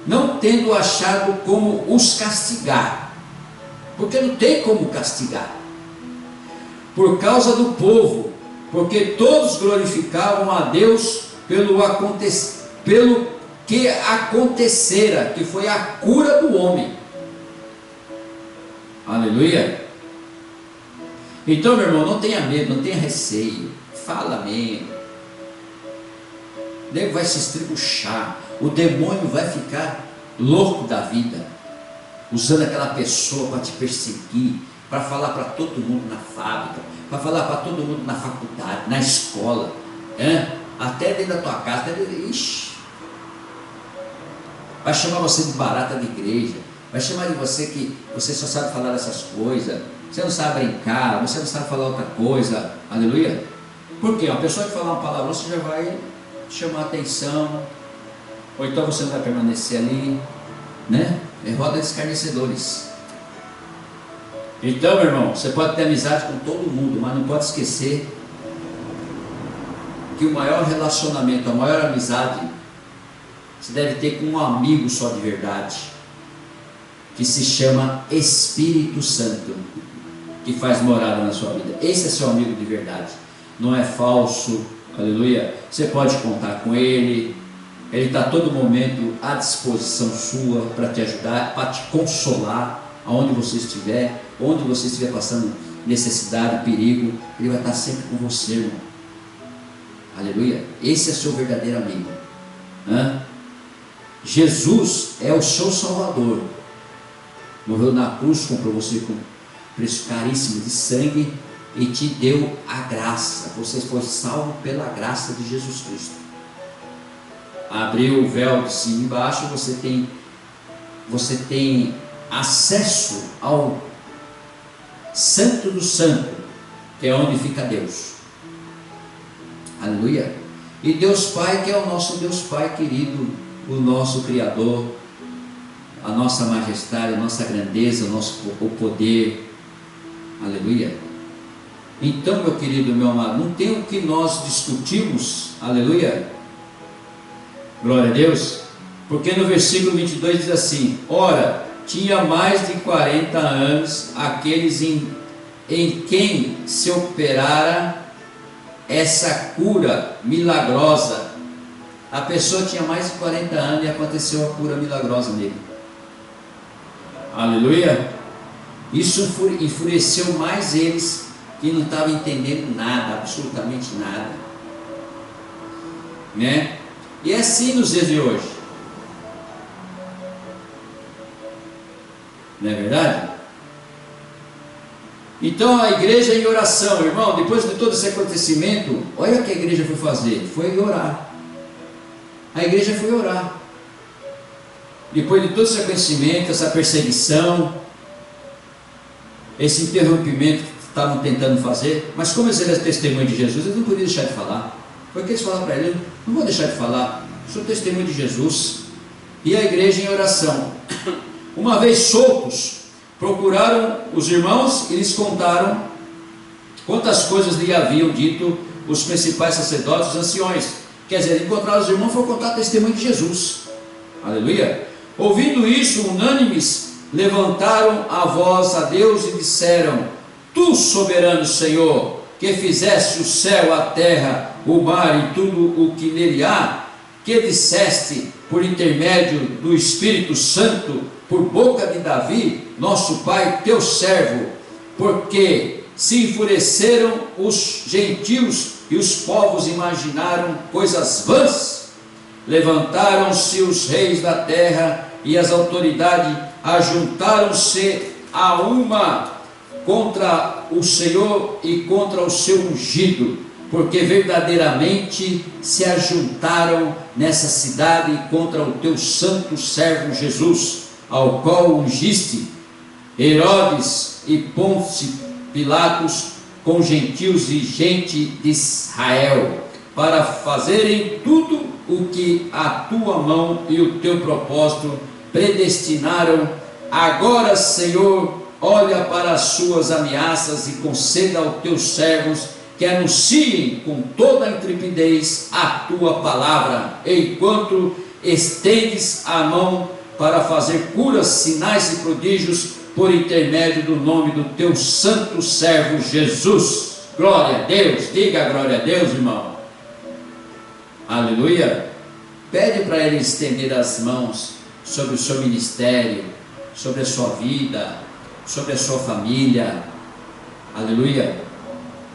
S3: não tendo achado como os castigar. Porque não tem como castigar. Por causa do povo, porque todos glorificavam a Deus pelo que acontecera, que foi a cura do homem. Aleluia. Então, meu irmão, não tenha medo, não tenha receio. Fala mesmo. O nego vai se estribuchar. O demônio vai ficar louco da vida, usando aquela pessoa para te perseguir, para falar para todo mundo na fábrica, para falar para todo mundo na faculdade, na escola, até dentro da tua casa. Ixi, vai chamar você de barata de igreja, vai chamar de você que você só sabe falar dessas coisas, você não sabe brincar, você não sabe falar outra coisa. Aleluia. Por quê? Uma pessoa que falar uma palavra, você já vai chamar atenção, ou então você não vai permanecer ali, né? É roda de escarnecedores. Então, meu irmão, você pode ter amizade com todo mundo, mas não pode esquecer que o maior relacionamento, a maior amizade, você deve ter com um amigo só de verdade, que se chama Espírito Santo, que faz morada na sua vida. Esse é seu amigo de verdade, não é falso, aleluia. Você pode contar com ele, ele está a todo momento à disposição sua para te ajudar, para te consolar, aonde você estiver, onde você estiver passando necessidade, perigo, ele vai estar sempre com você, irmão. Aleluia. Esse é seu verdadeiro amigo. Jesus é o seu Salvador, morreu na cruz, comprou você com preço caríssimo de sangue e te deu a graça. Você foi salvo pela graça de Jesus Cristo. Abriu o véu de cima e embaixo, você tem acesso ao Santo do Santo, que é onde fica Deus. Aleluia. E Deus Pai, que é o nosso Deus Pai querido, o nosso Criador, a nossa majestade, a nossa grandeza, o poder. Aleluia. Então, meu querido, meu amado, não tem o que nós discutimos, aleluia, glória a Deus, porque no versículo 22 diz assim: ora, tinha mais de 40 anos aqueles em quem se operara essa cura milagrosa. A pessoa tinha mais de 40 anos e aconteceu a cura milagrosa nele. Aleluia. Isso enfureceu mais eles, que não estavam entendendo nada, absolutamente nada, né? E é assim nos dias de hoje, não é verdade? Então a igreja em oração, irmão, depois de todo esse acontecimento, olha o que a igreja foi fazer, foi orar. A igreja foi orar. Depois de todo esse acontecimento, essa perseguição, esse interrompimento que estavam tentando fazer, mas como eles eram testemunho de Jesus, eles não podiam deixar de falar. Foi o que eles falaram para ele: não vou deixar de falar, sou testemunho de Jesus. E a igreja em oração. Uma vez soltos, procuraram os irmãos e lhes contaram quantas coisas lhe haviam dito os principais sacerdotes, os anciões. Quer dizer, encontraram os irmãos, foram contar testemunho de Jesus. Aleluia. Ouvindo isso, unânimes, levantaram a voz a Deus e disseram: Tu, soberano Senhor, que fizeste o céu, a terra, o mar e tudo o que nele há, que disseste por intermédio do Espírito Santo, por boca de Davi, nosso pai, teu servo, porque se enfureceram os gentios e os povos imaginaram coisas vãs. Levantaram-se os reis da terra e as autoridades ajuntaram-se a uma contra o Senhor e contra o seu ungido, porque verdadeiramente se ajuntaram nessa cidade contra o teu santo servo Jesus, ao qual ungiste. Herodes e Pôncio Pilatos, com gentios e gente de Israel, para fazerem tudo o que a tua mão e o teu propósito predestinaram. Agora, Senhor, olha para as suas ameaças e conceda aos teus servos que anunciem com toda a intrepidez a tua palavra, enquanto estendes a mão para fazer curas, sinais e prodígios por intermédio do nome do teu santo servo Jesus. Glória a Deus. Diga glória a Deus, irmão. Aleluia. Pede para ele estender as mãos sobre o seu ministério, sobre a sua vida, sobre a sua família. Aleluia.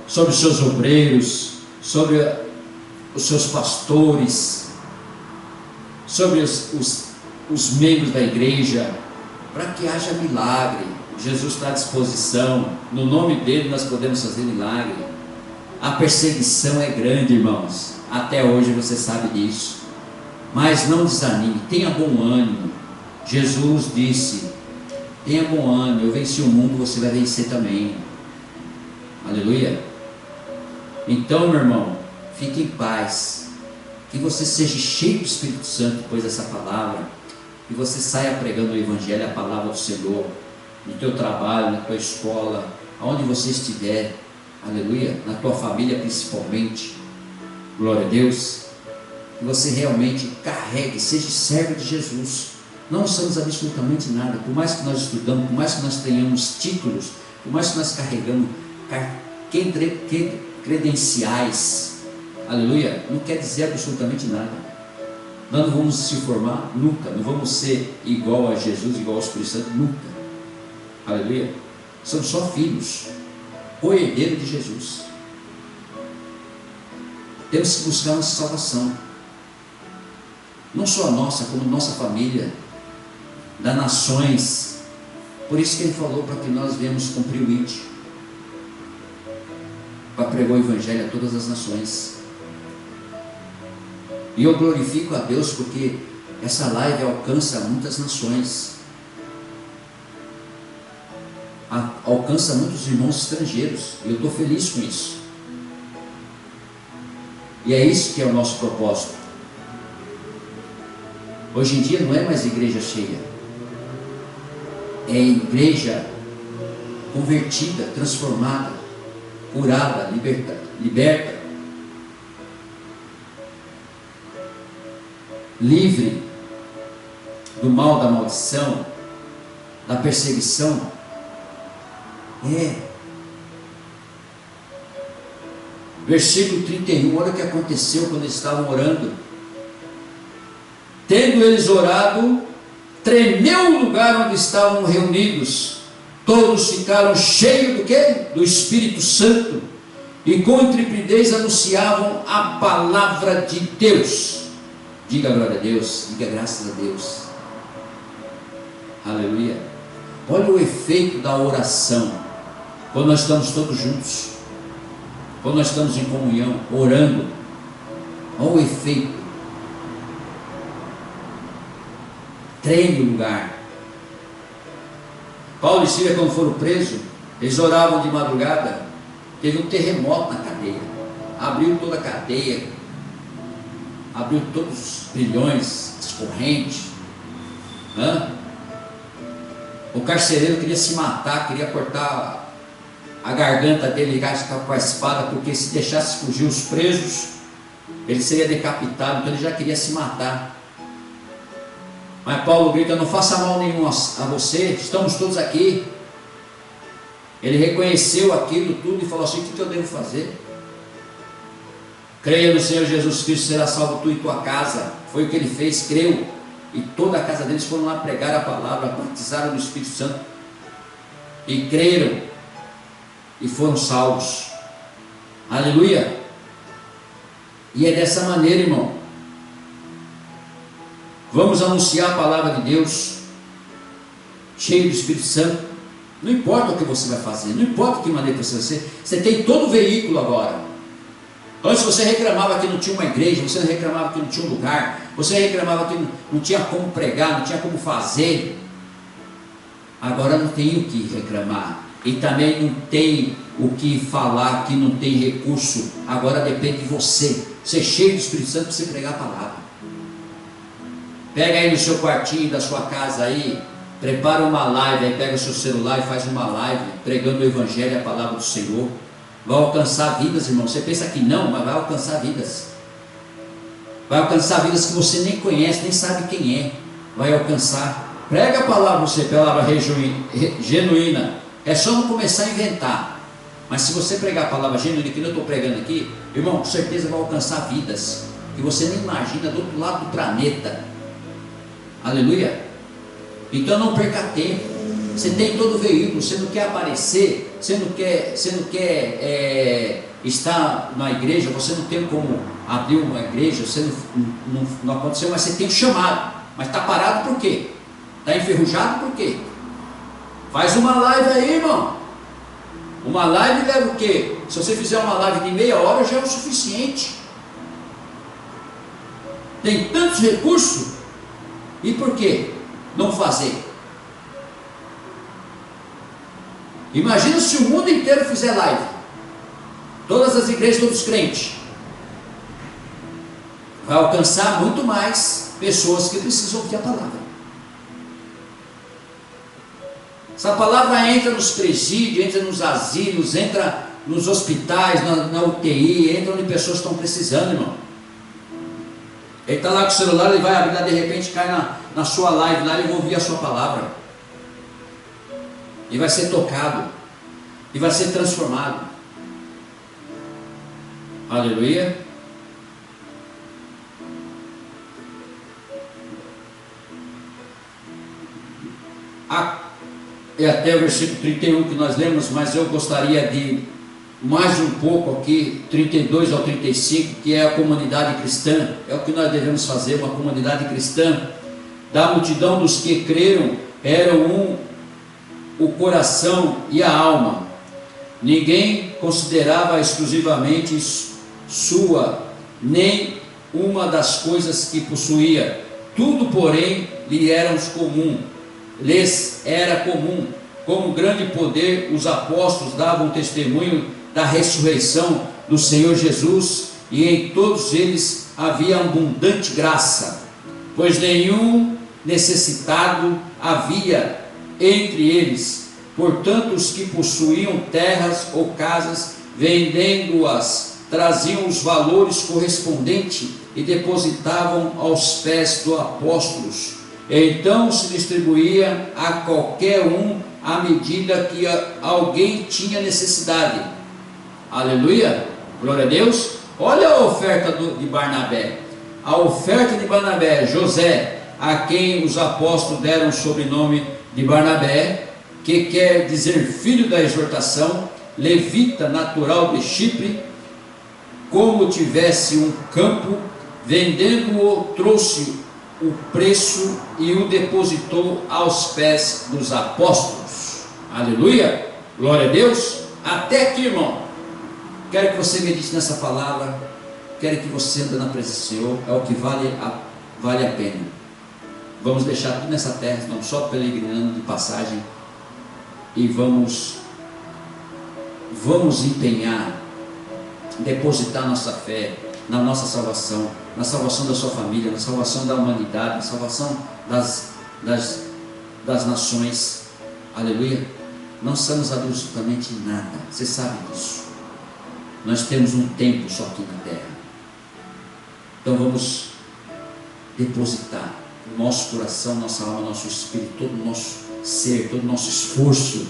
S3: Sobre os seus obreiros, sobre os seus pastores, sobre os membros da igreja, para que haja milagre. Jesus está à disposição, no nome dele nós podemos fazer milagre. A perseguição é grande, irmãos, até hoje você sabe disso, mas não desanime, tenha bom ânimo. Jesus disse: tenha bom ânimo, eu venci o mundo, você vai vencer também. Aleluia. Então, meu irmão, fique em paz, que você seja cheio do Espírito Santo depois dessa palavra, que você saia pregando o Evangelho, a palavra do Senhor, no teu trabalho, na tua escola, aonde você estiver, aleluia, na tua família principalmente, glória a Deus, que você realmente carregue, seja servo de Jesus. Não somos absolutamente nada, por mais que nós estudamos, por mais que nós tenhamos títulos, por mais que nós carregamos credenciais, aleluia, não quer dizer absolutamente nada. Nós não vamos se formar nunca, não vamos ser igual a Jesus, igual ao Espírito Santo, nunca, aleluia. Somos só filhos, co-herdeiro de Jesus. Temos que buscar nossa salvação, não só a nossa, como nossa família, das nações. Por isso que ele falou para que nós viemos cumprir o ID, para pregar o Evangelho a todas as nações. E eu glorifico a Deus porque essa live alcança muitas nações, alcança muitos irmãos estrangeiros, e eu estou feliz com isso. E é isso que é o nosso propósito. Hoje em dia não é mais igreja cheia, é igreja convertida, transformada, curada, liberta, livre do mal, da maldição, da perseguição. Versículo 31, olha o que aconteceu quando eles estavam orando. Tendo eles orado, tremeu o lugar onde estavam reunidos. Todos ficaram cheios do quê? Do Espírito Santo, e com intrepidez anunciavam a palavra de Deus. Diga glória a Deus, diga graças a Deus. Aleluia. Olha o efeito da oração, quando nós estamos todos juntos, quando nós estamos em comunhão, orando. Olha o efeito. Treme o lugar. Paulo e Silas, quando foram presos, eles oravam de madrugada. Teve um terremoto na cadeia, abriu toda a cadeia, abriu todos os grilhões, as correntes. O carcereiro queria se matar, queria cortar a garganta dele e gastar com a espada, porque se deixasse fugir os presos, ele seria decapitado. Então ele já queria se matar. Mas Paulo grita: não faça mal nenhum a você, estamos todos aqui. Ele reconheceu aquilo tudo e falou assim: o que eu devo fazer? Creia no Senhor Jesus Cristo, será salvo tu e tua casa. Foi o que ele fez, creu, e toda a casa deles foram lá pregar a palavra, batizaram no Espírito Santo e creram e foram salvos. Aleluia. E é dessa maneira, irmão, vamos anunciar a palavra de Deus, cheio do Espírito Santo. Não importa o que você vai fazer, não importa que maneira você vai ser, você tem todo o veículo agora. Antes você reclamava que não tinha uma igreja, você reclamava que não tinha um lugar, você reclamava que não tinha como pregar, não tinha como fazer. Agora não tem o que reclamar, e também não tem o que falar, que não tem recurso. Agora depende de você, ser cheio do Espírito Santo para você pregar a palavra. Pega aí no seu quartinho da sua casa aí, prepara uma live, aí pega o seu celular e faz uma live pregando o Evangelho, a palavra do Senhor. Vai alcançar vidas, irmão. Você pensa que não, mas vai alcançar vidas. Vai alcançar vidas que você nem conhece, nem sabe quem é. Vai alcançar. Prega a palavra, você, palavra genuína. É só não começar a inventar. Mas se você pregar a palavra genuína, que eu estou pregando aqui, irmão, com certeza vai alcançar vidas que você nem imagina, do outro lado do planeta. Aleluia. Então não perca tempo. Você tem todo o veículo. Você não quer aparecer, você não quer estar na igreja, você não tem como abrir uma igreja, você não aconteceu, mas você tem um chamado. Mas está parado por quê? Está enferrujado por quê? Faz uma live aí, irmão. Uma live leva o quê? Se você fizer uma live de meia hora, já é o suficiente. Tem tantos recursos. E por quê não fazer? Imagina se o mundo inteiro fizer live, todas as igrejas, todos os crentes. Vai alcançar muito mais pessoas que precisam ouvir a palavra. Essa palavra entra nos presídios, entra nos asilos, entra nos hospitais, na UTI, entra onde pessoas estão precisando, irmão. Ele está lá com o celular, ele vai abrir lá, de repente cai na sua live lá, ele vai ouvir a sua palavra. E vai ser tocado. E vai ser transformado. Aleluia. É até o versículo 31 que nós lemos, mas eu gostaria de mais um pouco aqui, 32 ao 35, que é a comunidade cristã. É o que nós devemos fazer, uma comunidade cristã. Da multidão dos que creram, eram o coração e a alma. Ninguém considerava exclusivamente sua, nem uma das coisas que possuía. Tudo, porém, lhes era comum. Com grande poder, os apóstolos davam testemunho da ressurreição do Senhor Jesus, e em todos eles havia abundante graça, pois nenhum necessitado havia entre eles. Portanto, os que possuíam terras ou casas, vendendo-as, traziam os valores correspondentes e depositavam aos pés dos apóstolos. Então se distribuía a qualquer um à medida que alguém tinha necessidade. Aleluia, glória a Deus. Olha a oferta de Barnabé. A oferta de Barnabé, José, a quem os apóstolos deram o sobrenome de Barnabé, que quer dizer filho da exortação, levita natural de Chipre, como tivesse um campo, vendendo-o, trouxe o preço e o depositou aos pés dos apóstolos. Aleluia, glória a Deus. Até aqui, irmão, quero que você medite nessa palavra, quero que você ande na presença do Senhor, é o que vale a pena. Vamos deixar tudo nessa terra, não só peregrinando de passagem, e vamos empenhar, depositar nossa fé na nossa salvação, na salvação da sua família, na salvação da humanidade, na salvação das nações. Aleluia. Não somos absolutamente nada, você sabe disso. Nós temos um tempo só aqui na terra. Então vamos depositar o nosso coração, nossa alma, nosso espírito, todo o nosso ser, todo o nosso esforço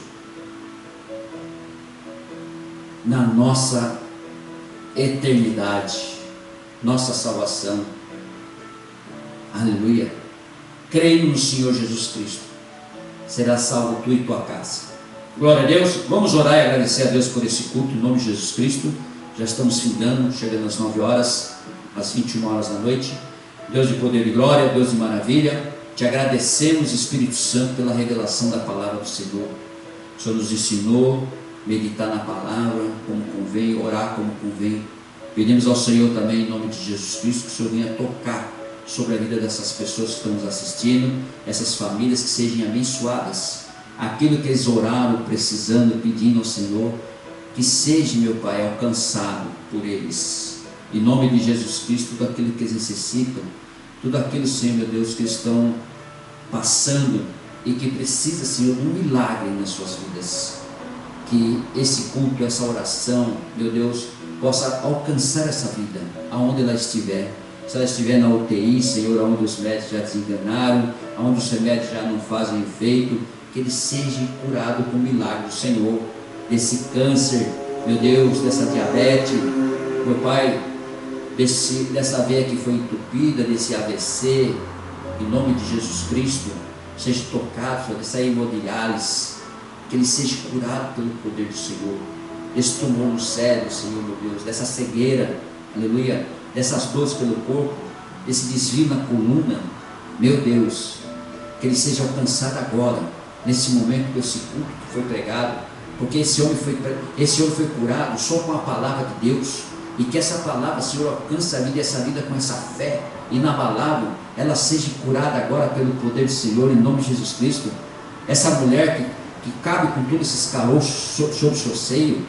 S3: na nossa eternidade, nossa salvação. Aleluia. Creio no Senhor Jesus Cristo, será salvo tu e tua casa. Glória a Deus. Vamos orar e agradecer a Deus por esse culto em nome de Jesus Cristo. Já estamos findando, chegando às 9 horas, às 21 horas da noite. Deus de poder e glória, Deus de maravilha, te agradecemos, Espírito Santo, pela revelação da palavra do Senhor. O Senhor nos ensinou a meditar na palavra como convém, orar como convém. Pedimos ao Senhor também, em nome de Jesus Cristo, que o Senhor venha tocar sobre a vida dessas pessoas que estão nos assistindo, essas famílias, que sejam abençoadas. Aquilo que eles oraram, precisando, pedindo ao Senhor, que seja, meu Pai, alcançado por eles. Em nome de Jesus Cristo, tudo aquilo que eles necessitam, tudo aquilo, Senhor, meu Deus, que estão passando e que precisa, Senhor, de um milagre nas suas vidas. Que esse culto, essa oração, meu Deus, possa alcançar essa vida, aonde ela estiver. Se ela estiver na UTI, Senhor, aonde os médicos já desenganaram, aonde os remédios já não fazem efeito, que ele seja curado com milagre do Senhor, desse câncer, meu Deus, dessa diabetes, meu Pai, dessa veia que foi entupida, desse AVC, em nome de Jesus Cristo, seja tocado, Senhor, dessa hemodiálise, que ele seja curado pelo poder do Senhor, desse tumor no cérebro, Senhor, meu Deus, dessa cegueira, aleluia, dessas dores pelo corpo, desse desvio na coluna, meu Deus, que ele seja alcançado agora, nesse momento desse culto que foi pregado, porque esse homem foi curado só com a palavra de Deus, e que essa palavra, Senhor, alcance a vida, essa vida com essa fé inabalável, ela seja curada agora pelo poder do Senhor, em nome de Jesus Cristo. Essa mulher que cabe com todos esses caroços sobre o seu seio,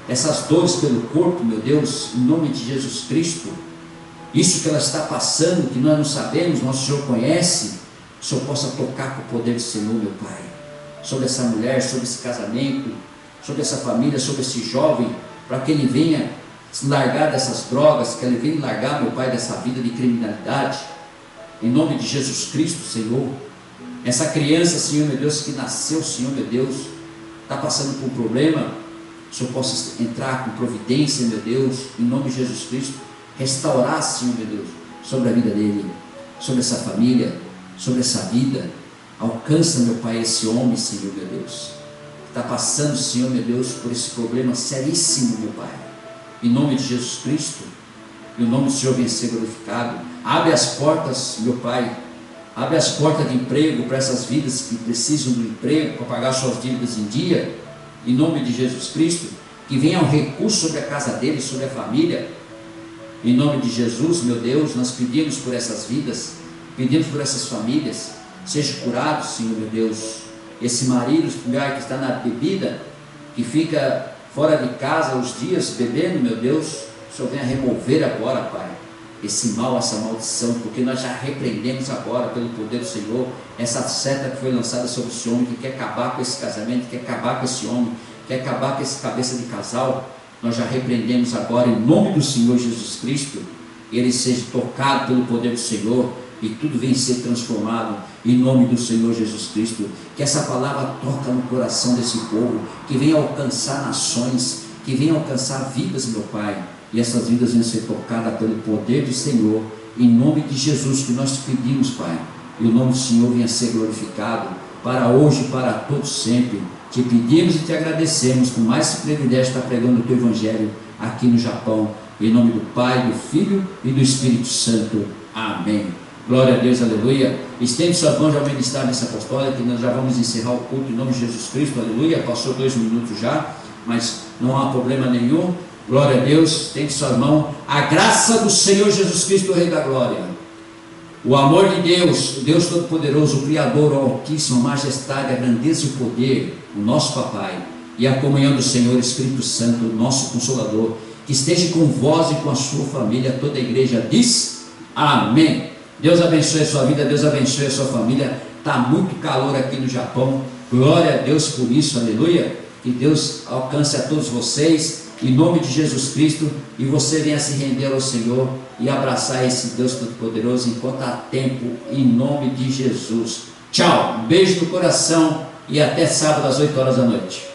S3: essas dores pelo corpo, meu Deus, em nome de Jesus Cristo, isso que ela está passando, que nós não sabemos, nosso Senhor conhece, que o Senhor possa tocar com o poder do Senhor, meu Pai. sobre essa mulher, sobre esse casamento, sobre essa família, sobre esse jovem, para que ele venha se largar dessas drogas, que ele venha largar, meu Pai, dessa vida de criminalidade, em nome de Jesus Cristo, Senhor. Essa criança, Senhor, meu Deus, que nasceu, Senhor, meu Deus, está passando por um problema, o Senhor possa entrar com providência, meu Deus, em nome de Jesus Cristo, restaurar, Senhor, meu Deus, sobre a vida dele, sobre essa família, sobre essa vida. Alcança, meu Pai, esse homem, Senhor, meu Deus, que está passando, Senhor, meu Deus, por esse problema seríssimo, meu Pai, em nome de Jesus Cristo, e o nome do Senhor venha ser glorificado. Abre as portas, meu Pai, abre as portas de emprego para essas vidas que precisam do emprego, para pagar suas dívidas em dia, em nome de Jesus Cristo. Que venha um recurso sobre a casa deles, sobre a família, em nome de Jesus, meu Deus. Nós pedimos por essas vidas, pedimos por essas famílias. Seja curado, Senhor, meu Deus. Esse marido que está na bebida, que fica fora de casa os dias bebendo, meu Deus, o Senhor venha remover agora, Pai, esse mal, essa maldição, porque nós já repreendemos agora, pelo poder do Senhor, essa seta que foi lançada sobre esse homem, que quer acabar com esse casamento, que quer acabar com esse homem, quer acabar com esse cabeça de casal. Nós já repreendemos agora, em nome do Senhor Jesus Cristo, e ele seja tocado pelo poder do Senhor, e tudo vem ser transformado, em nome do Senhor Jesus Cristo. Que essa palavra toca no coração desse povo, que venha alcançar nações, que venha alcançar vidas, meu Pai, e essas vidas venham ser tocadas pelo poder do Senhor, em nome de Jesus que nós te pedimos, Pai, e o nome do Senhor venha ser glorificado, para hoje e para todos sempre. Te pedimos e te agradecemos por mais esse privilégio de estar pregando o teu Evangelho aqui no Japão, em nome do Pai, do Filho e do Espírito Santo. Amém. Glória a Deus, aleluia. Estende suas mãos ao ministrar nessa apostólica, que nós já vamos encerrar o culto em nome de Jesus Cristo, aleluia. Passou 2 minutos já, mas não há problema nenhum. Glória a Deus. Estende sua mão. A graça do Senhor Jesus Cristo, o Rei da Glória, o amor de Deus, o Deus Todo-Poderoso, o Criador, o Altíssimo, a majestade, a grandeza e o poder, o nosso Papai, e a comunhão do Senhor Espírito Santo, o nosso Consolador, que esteja com vós e com a sua família. Toda a igreja diz amém. Deus abençoe a sua vida, Deus abençoe a sua família. Está muito calor aqui no Japão, glória a Deus por isso, aleluia. Que Deus alcance a todos vocês, em nome de Jesus Cristo, e você venha se render ao Senhor e abraçar esse Deus Todo-Poderoso enquanto há tempo, em nome de Jesus. Tchau, um beijo no coração e até sábado às 8 horas da noite.